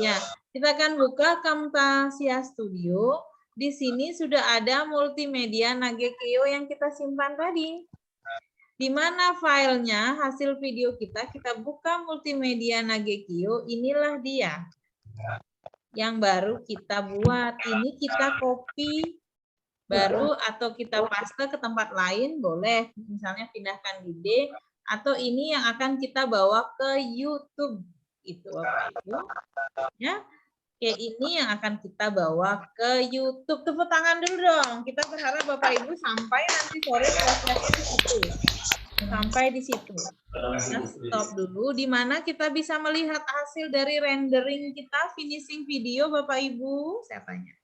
Ya, kita akan buka Camtasia Studio. Di sini sudah ada multimedia Nagekyo yang kita simpan tadi. Di mana filenya, hasil video kita buka multimedia Nagekyo, inilah dia. Yang baru kita buat. Ini kita copy baru atau kita paste ke tempat lain, boleh. Misalnya pindahkan di D, atau ini yang akan kita bawa ke YouTube. itu Bapak Ibu. Ya. Oke, ini yang akan kita bawa ke YouTube. Tepuk tangan dulu dong. Kita berharap Bapak Ibu sampai nanti sore selesai di situ. Sampai di situ. Kita stop dulu. Di mana kita bisa melihat hasil dari rendering kita, finishing video Bapak Ibu. Saya tanya.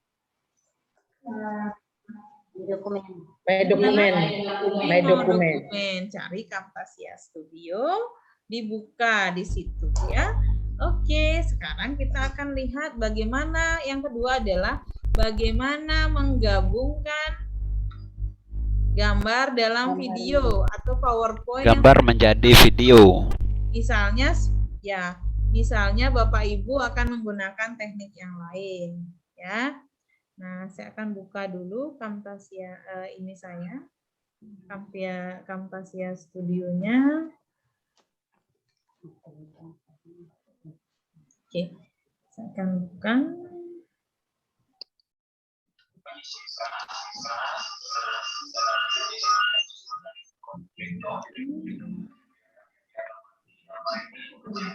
Dokumen. My dokumen. Cari Camtasia Studio, dibuka di situ ya. Oke, sekarang kita akan lihat bagaimana yang kedua adalah bagaimana menggabungkan gambar dalam video atau PowerPoint. Gambar menjadi video. Misalnya ya, misalnya Bapak Ibu akan menggunakan teknik yang lain ya. Nah, saya akan buka dulu Camtasia ini saya. Camtasia Studionya. Oke, saya akan buka.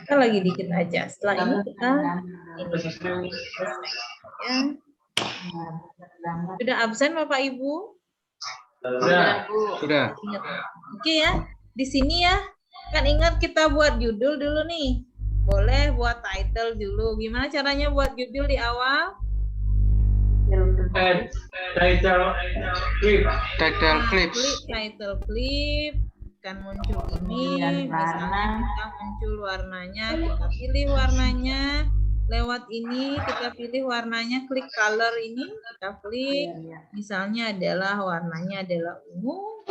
Kita lagi dikit aja. Setelah ini kita ya. Sudah absen Bapak Ibu? Sudah. Oke ya. Di sini ya. Kan ingat kita buat judul dulu nih. Boleh buat title dulu. Gimana caranya buat judul di awal? Title clip. Title clip. Kan muncul ini. Misalnya kita muncul warnanya. Kita pilih warnanya. Lewat ini kita pilih warnanya, klik color ini, kita klik. Misalnya adalah warnanya adalah ungu.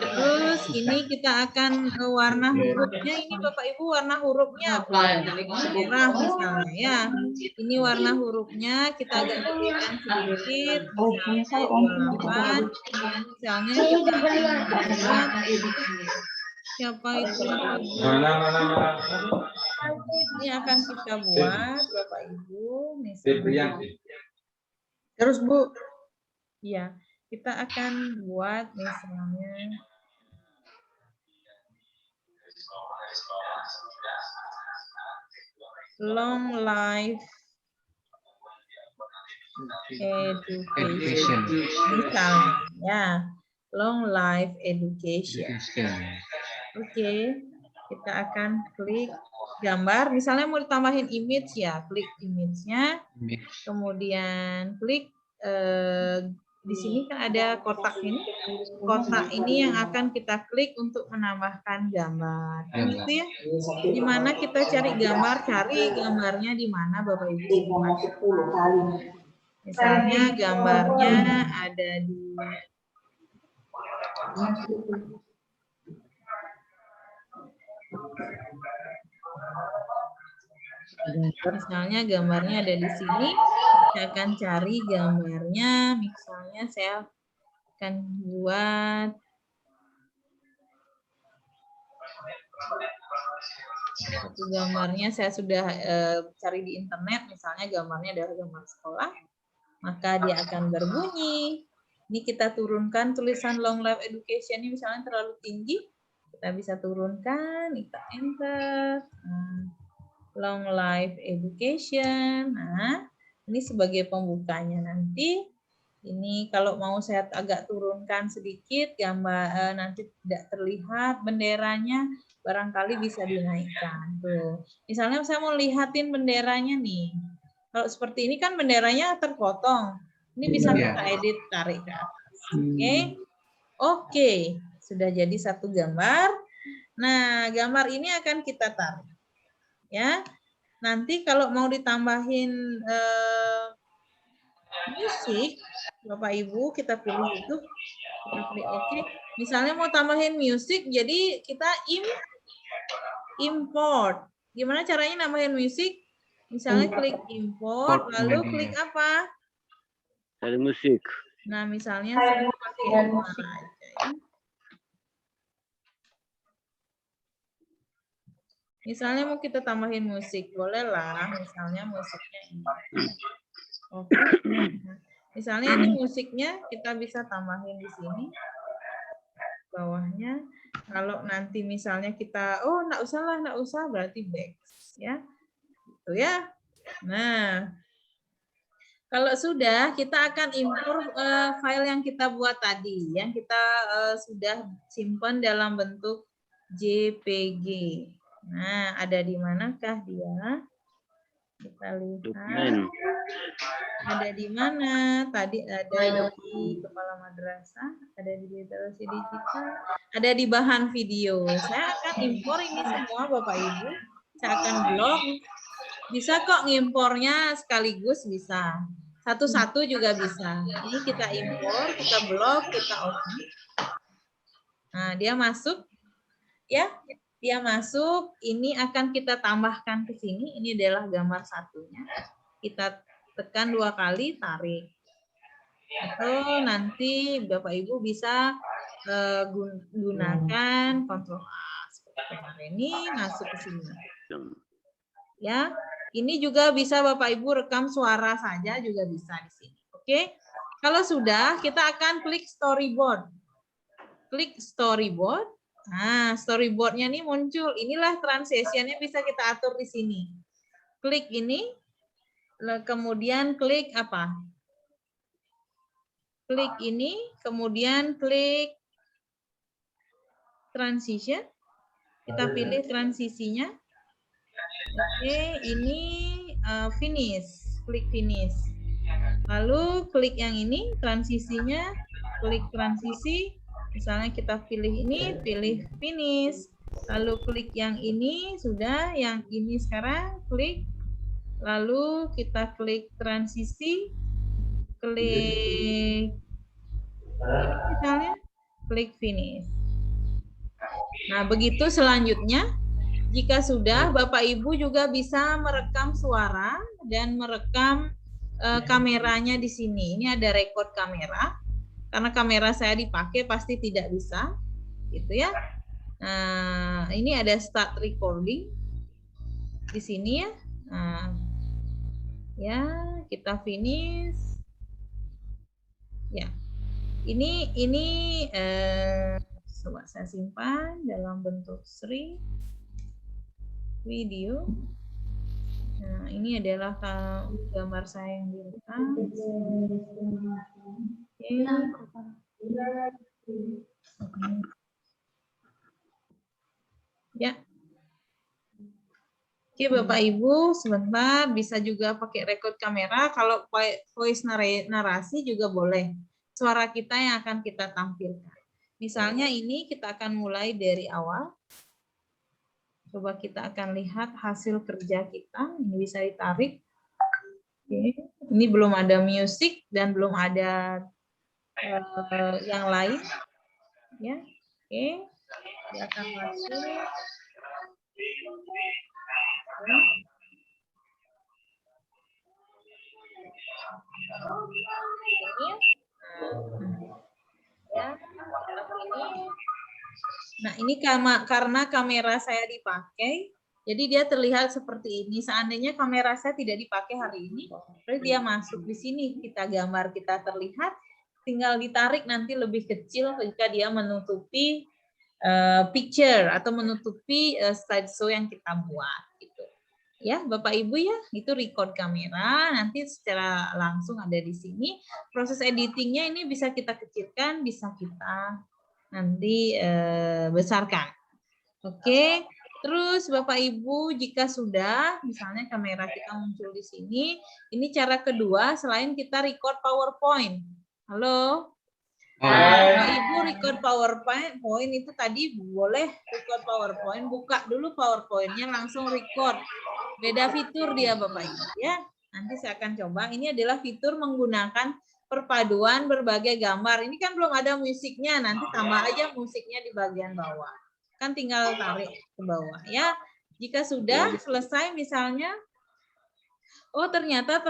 Terus ini kita akan warna hurufnya. Ini Bapak Ibu warna hurufnya apa? Merah misalnya ya. Ini warna hurufnya kita agak gedekan sedikit. Misalnya 28. Misalnya kita akan buat siapa itu? Ini akan kita buat Bapak Ibu misalnya. Terus Bu. Iya, kita akan buat misalnya long life education. Misalnya ya, long life education. Oke, kita akan klik gambar. Misalnya mau ditambahin image ya, klik image-nya. Kemudian klik di sini kan ada kotak ini. Kotak ini yang akan kita klik untuk menambahkan gambar. Gitu ya. Di mana kita cari gambar, cari gambarnya di mana Bapak Ibu. Misalnya gambarnya ada di misalnya gambarnya ada di sini, saya akan cari gambarnya. Misalnya saya akan buat satu gambarnya. Saya sudah cari di internet, misalnya gambarnya adalah gambar sekolah, maka dia akan berbunyi. Ini kita turunkan tulisan long life education ini misalnya terlalu tinggi, kita bisa turunkan, kita enter. Long life education. Nah, ini sebagai pembukanya nanti. Ini kalau mau saya agak turunkan sedikit gambar nanti tidak terlihat benderanya, barangkali bisa dinaikkan. Tuh. Misalnya saya mau lihatin benderanya nih. Kalau seperti ini kan benderanya terpotong. Ini bisa kita edit, tarik ke atas. Oke. Oke, sudah jadi satu gambar. Nah, gambar ini akan kita tarik. Ya, nanti kalau mau ditambahin musik, Bapak Ibu kita pilih itu, kita pilih oke. Misalnya mau tambahin musik, jadi kita import. Gimana caranya nambahin musik? Misalnya klik import, lalu klik apa? Cari musik. Nah, misalnya saya pakai musik aja ya. Misalnya mau kita tambahin musik, bolehlah. Misalnya musiknya ini. Oke. Misalnya ini musiknya kita bisa tambahin di sini. Bawahnya. Kalau nanti misalnya kita, oh enggak usah lah, enggak usah, berarti back. Ya, gitu ya. Nah, kalau sudah, kita akan import file yang kita buat tadi, yang kita sudah simpan dalam bentuk JPG. Nah, ada di manakah dia? Kita lihat. Ada di mana? Tadi ada di Kepala Madrasah, ada di Literasi Digital, ada di bahan video. Saya akan impor ini semua, Bapak Ibu. Saya akan blok. Bisa kok ngimpornya sekaligus, bisa. Satu-satu juga bisa. Ini kita impor, kita blok, kita open. Nah, dia masuk. Ya, dia masuk. Ini akan kita tambahkan ke sini. Ini adalah gambar satunya. Kita tekan 2 kali, tarik. Atau nanti Bapak Ibu bisa gunakan Ctrl A seperti kemarin ini, masuk ke sini. Ya, ini juga bisa Bapak Ibu rekam suara saja juga bisa di sini. Oke. Kalau sudah, kita akan klik storyboard. Klik storyboard. Nah, storyboardnya ini muncul. Inilah transition-nya bisa kita atur di sini. Klik ini, kemudian klik apa? Klik ini, kemudian klik transition. Kita pilih transisinya. Oke, ini finish. Klik finish. Lalu klik yang ini, transisinya. Klik transisi. Misalnya kita pilih ini, pilih finish. Lalu klik yang ini, sudah. Yang ini sekarang, klik. Lalu kita klik transisi. Klik misalnya, klik finish. Nah, begitu selanjutnya. Jika sudah, Bapak Ibu juga bisa merekam suara dan merekam kameranya di sini. Ini ada record kamera. Karena kamera saya dipakai pasti tidak bisa. Gitu ya. Nah, ini ada start recording di sini ya. Nah, ya, kita finish. Ya. Ini coba saya simpan dalam bentuk Sri video. Nah, ini adalah gambar saya yang direkam. Ya. Oke, Bapak Ibu, sebentar bisa juga pakai record kamera. Kalau voice narasi juga boleh. Suara kita yang akan kita tampilkan. Misalnya ini kita akan mulai dari awal. Coba kita akan lihat hasil kerja kita. Ini bisa ditarik. Oke. Ini belum ada musik dan belum ada yang lain. Ya, oke. Dia akan masuk. Nah, ini karena kamera saya dipakai, jadi dia terlihat seperti ini. Seandainya kamera saya tidak dipakai hari ini, berarti dia masuk di sini. Kita gambar kita terlihat, tinggal ditarik nanti lebih kecil jika dia menutupi picture atau menutupi slideshow yang kita buat. Gitu. Ya, Bapak Ibu ya, itu record kamera. Nanti secara langsung ada di sini. Proses editingnya ini bisa kita kecilkan, bisa kita nanti besarkan. Oke, terus Bapak Ibu jika sudah, misalnya kamera kita muncul di sini, ini cara kedua selain kita record PowerPoint. Halo? Bapak Ibu record PowerPoint itu tadi boleh record PowerPoint, buka dulu PowerPoint-nya langsung record. Beda fitur dia Bapak Ibu ya. Nanti saya akan coba. Ini adalah fitur menggunakan perpaduan berbagai gambar. Ini kan belum ada musiknya, nanti tambah aja musiknya di bagian bawah. Kan tinggal tarik ke bawah ya. Jika sudah selesai misalnya, oh ternyata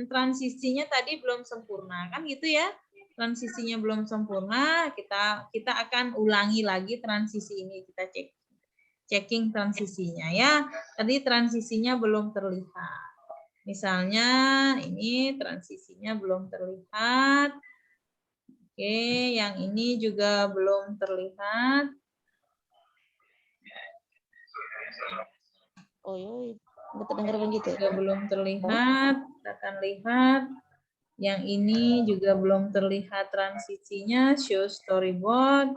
transisinya tadi belum sempurna, kan gitu ya. Transisinya belum sempurna, kita akan ulangi lagi transisi ini, kita checking transisinya ya. Tadi transisinya belum terlihat. Misalnya ini transisinya belum terlihat. Oke, yang ini juga belum terlihat. Oh iya, nggak terdengar begitu. Juga belum terlihat. Kita akan lihat. Yang ini juga belum terlihat transisinya. Show storyboard.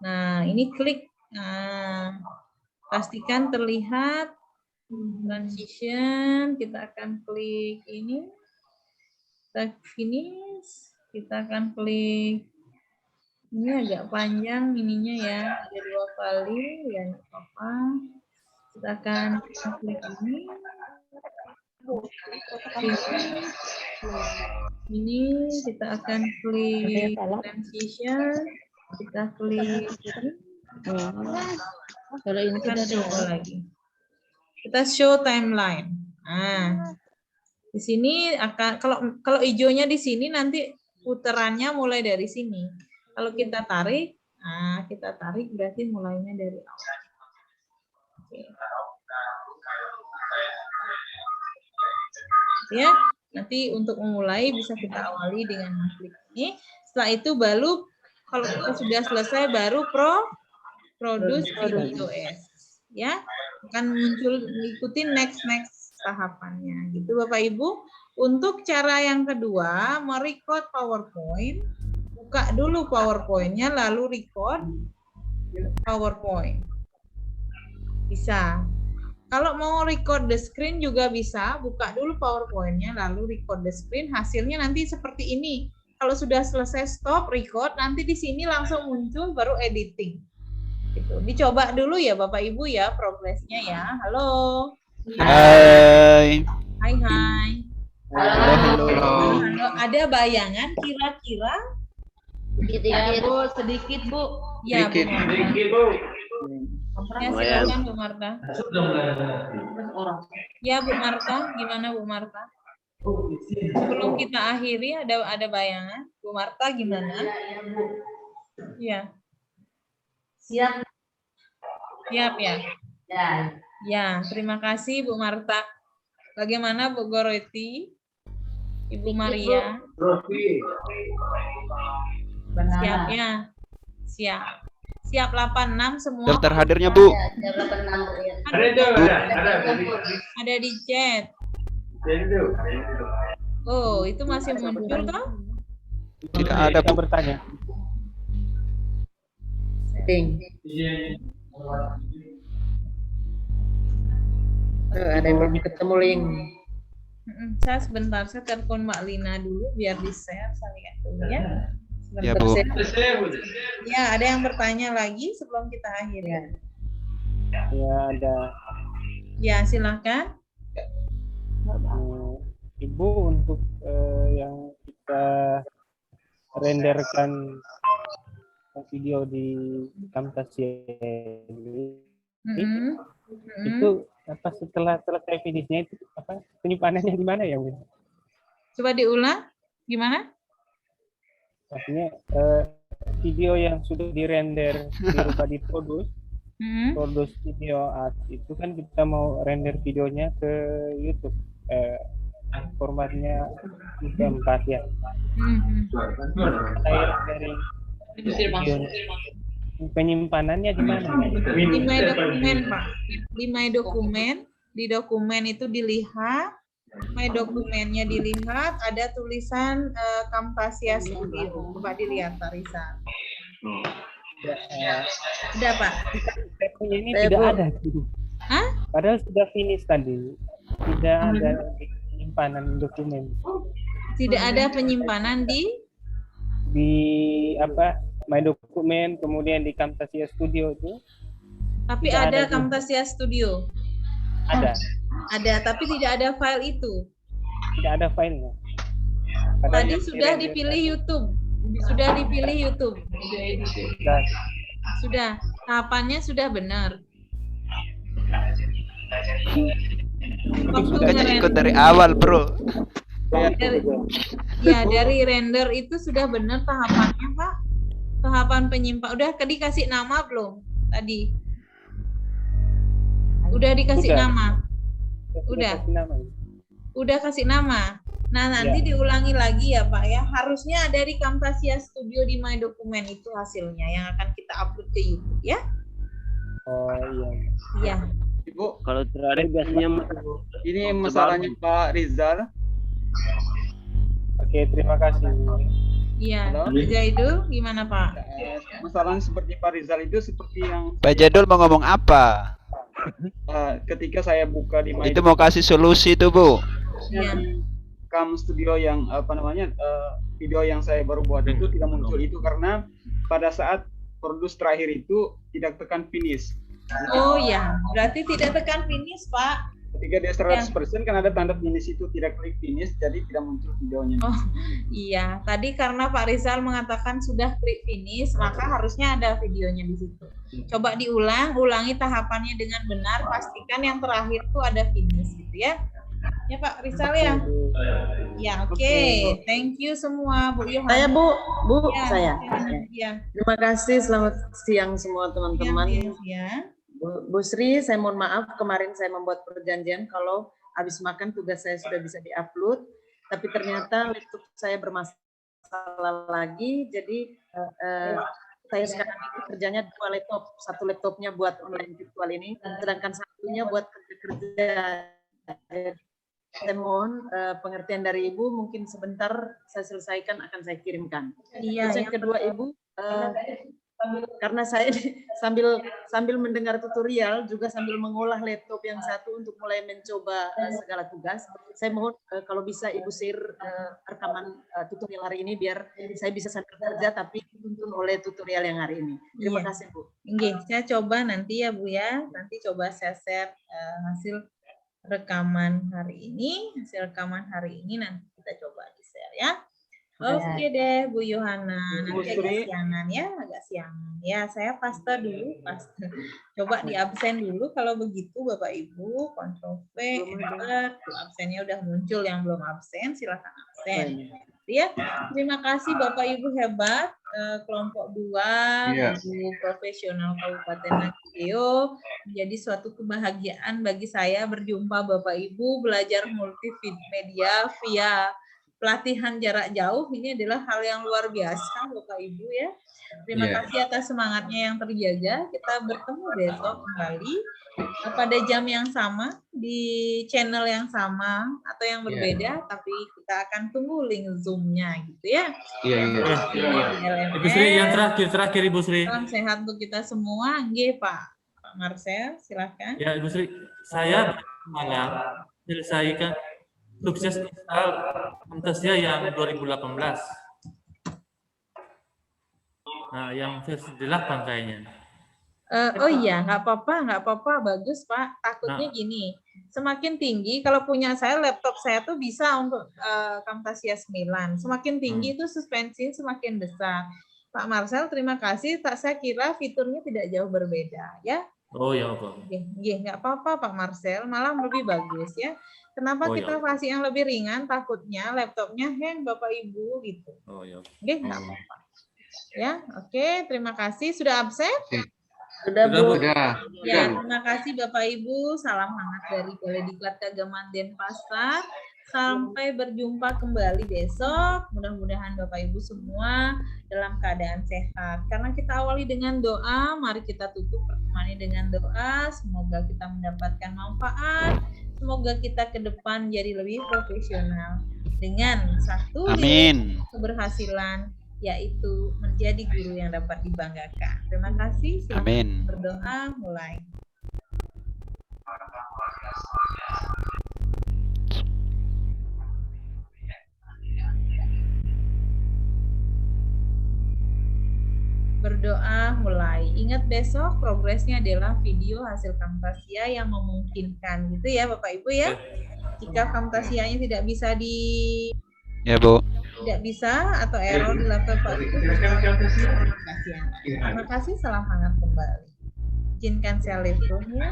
Nah, ini klik. Nah, pastikan terlihat transition. Kita akan klik ini. Kita finish. Kita akan klik. Ini agak panjang ininya ya. Ada 2 kali. Ya, apa. Kita akan klik ini. Ini kita akan klik transition. Kita klik ini. Kalau ini Kita tidak ada. coba lagi. Kita show timeline. Nah, di sini akan kalau hijaunya di sini nanti putarannya mulai dari sini. Kalau kita tarik, nah kita tarik berarti mulainya dari awal. Oke. Ya, nanti untuk memulai bisa kita awali dengan klik ini. Setelah itu baru kalau kita sudah selesai baru produce videos. Ya, akan muncul ikuti next tahapannya. Gitu Bapak Ibu. Untuk cara yang kedua, merecord PowerPoint, buka dulu PowerPoint-nya lalu record PowerPoint. Bisa. Kalau mau record the screen juga bisa, buka dulu PowerPoint-nya lalu record the screen, hasilnya nanti seperti ini. Kalau sudah selesai stop record, nanti di sini langsung muncul baru editing. Gitu. Dicoba dulu ya Bapak Ibu ya progresnya ya. Halo. Hai. Hai. Halo. Halo. Ada bayangan kira-kira? Ya, Bu, Sedikit Bu. Ya, Bu. Ya, silakan Bu Marta. Ya Bu Marta, gimana Bu Marta? Sebelum kita akhiri ada bayangan. Bu Marta gimana? Ya. siap. Siap ya? Ya. Ya, terima kasih Bu Marta. Bagaimana Bu Goreti? Ibu Maria? Siap ya? Siap. Siap 86 semua. Daftar hadirnya, Bu. Siap 86, Bu, ya. Ada di chat. Oh, itu masih muncul toh? Tidak ada, Bu. Bertanya. Ada yang belum ketemu link. Saya sebentar, saya telepon Mbak Lina dulu biar di-share, saya lihat dulu ya. Ya, Bu. Ya, ada yang bertanya lagi sebelum kita akhiri. Ya, ada. Ya, silakan. Ibu untuk yang kita renderkan video di Camtasia ini, itu apa setelah selesai finishnya itu apa penyimpanannya di mana ya, Bu? Coba diulang, gimana? Maksudnya video yang sudah dirender berupa diproduce, produce video art itu kan kita mau render videonya ke YouTube, formatnya 4 ya. Saya dari video penyimpanannya di mana? Di My Dokumen, Pak. Di My Dokumen, di dokumen itu dilihat, My Dokumennya dilihat, ada tulisan Camtasia Studio. Coba dilihat, Pak Risa. Ada, Pak? Ini tidak ada. Hah? Padahal sudah finish tadi. Tidak ada penyimpanan dokumen. Tidak ada penyimpanan di apa My Dokumen, kemudian di Camtasia Studio itu. Tapi tidak ada ada Camtasia Studio. Ada. Ada, tapi tidak ada file itu. Tidak ada filenya. Tadi sudah dipilih YouTube. Sudah dipilih YouTube. Sudah. Tahapannya sudah benar. Makanya ikut dari awal, Bro. Dari render itu sudah benar tahapannya, Pak. Tahapan penyimpan. Udah dikasih nama belum tadi? Udah dikasih nama. Udah. Udah kasih nama. Nah, nanti diulangi lagi ya Pak ya. Harusnya ada di Camtasia Studio di My Document itu hasilnya yang akan kita upload ke YouTube ya. Oh iya. Iya. Ibu, Kalau terakhir biasanya ini masalahnya Pak Rizal. Oke, terima kasih. Iya. Halo? Pak Jaidul gimana Pak? Masalahnya seperti Pak Rizal itu seperti yang Pak Jadul mau ngomong apa? ketika saya buka di Itu mau kasih solusi tuh Bu. Iya. Cam Studio yang video yang saya baru buat itu tidak muncul itu karena pada saat produce terakhir itu tidak tekan finish. Oh ya, berarti tidak tekan finish Pak. Ketika dia 100% kan ada tanda finish itu tidak klik finish jadi tidak muncul videonya. Oh iya, tadi karena Pak Rizal mengatakan sudah klik finish, maka harusnya ada videonya di situ. Coba ulangi tahapannya dengan benar, pastikan yang terakhir tuh ada finish gitu ya. Ya Pak Rizal ya. Ya oke. Thank you semua Bu Yohana. Saya Bu, Ya, saya. Ya. Terima kasih, selamat siang semua teman-teman. Ya. Bu Sri, saya mohon maaf kemarin saya membuat perjanjian kalau habis makan tugas saya sudah bisa diupload, tapi ternyata laptop saya bermasalah lagi, jadi saya sekarang itu kerjanya 2 laptop, 1 laptopnya buat online virtual ini, sedangkan satunya buat kerja. Saya mohon pengertian dari Ibu, mungkin sebentar saya selesaikan akan saya kirimkan. Iya. Terus yang kedua Ibu, karena saya sambil mendengar tutorial juga sambil mengolah laptop yang satu untuk mulai mencoba segala tugas. Saya mohon kalau bisa Ibu share rekaman tutorial hari ini biar saya bisa sambil kerja tapi dituntun oleh tutorial yang hari ini. Terima kasih Bu. Nggih, saya coba nanti ya Bu ya. Nanti coba saya share hasil rekaman hari ini. Hasil rekaman hari ini nanti kita coba di-share ya. Oke deh Bu Yohana, nanti agak siangan ya, agak siangan. Ya, saya paste dulu, paste. Coba di absen dulu kalau begitu Bapak Ibu, Ctrl V, Enter, absennya udah muncul, yang belum absen silahkan absen. Ya, terima kasih Bapak Ibu hebat, kelompok 2, Ibu Profesional Kabupaten Nagrio. Menjadi suatu kebahagiaan bagi saya berjumpa Bapak Ibu belajar multimedia via pelatihan jarak jauh. Ini adalah hal yang luar biasa Bapak Ibu ya. Terima kasih atas semangatnya yang terjaga. Kita bertemu besok kembali pada jam yang sama di channel yang sama atau yang berbeda, tapi kita akan tunggu link Zoom-nya gitu ya. Ibu Sri yang terakhir Ibu Sri. Salam sehat untuk kita semua. Nggih Pak Marcel, silakan. Ya Ibu Sri, saya malam selesaikan sukses install Camtasia yang 2018. Nah, yang versi 8 kayaknya. Oh iya, nggak apa-apa, bagus Pak. Takutnya gini, semakin tinggi, kalau punya saya, laptop saya tuh bisa untuk Camtasia 9. Semakin tinggi itu suspensi semakin besar. Pak Marcel, terima kasih. Saya kira fiturnya tidak jauh berbeda, ya. Oh ya Pak. Nggak apa-apa Pak Marcel, malah lebih bagus ya. Kenapa kita kasih yang lebih ringan? Takutnya laptopnya hang Bapak Ibu gitu. Oh ya. Nggak apa-apa. Ya, oke. Terima kasih. Sudah absen? Sudah Bu. Ya, terima kasih Bapak Ibu. Salam hangat dari Balai Diklat Keagamaan Denpasar. Sampai berjumpa kembali besok. Mudah-mudahan Bapak Ibu semua dalam keadaan sehat. Karena kita awali dengan doa, mari kita tutup pertemuan ini dengan doa. Semoga kita mendapatkan manfaat. Semoga kita ke depan jadi lebih profesional. Dengan satu keberhasilan, yaitu menjadi guru yang dapat dibanggakan. Terima kasih. Silakan berdoa mulai. Berdoa mulai. Ingat besok progresnya adalah video hasil Camtasia yang memungkinkan gitu ya Bapak Ibu ya. Jika Camtasianya tidak bisa tidak bisa atau error di laptop Pak Ibu, terima kasih. Salam hangat kembali. Izinkan saya live room ya.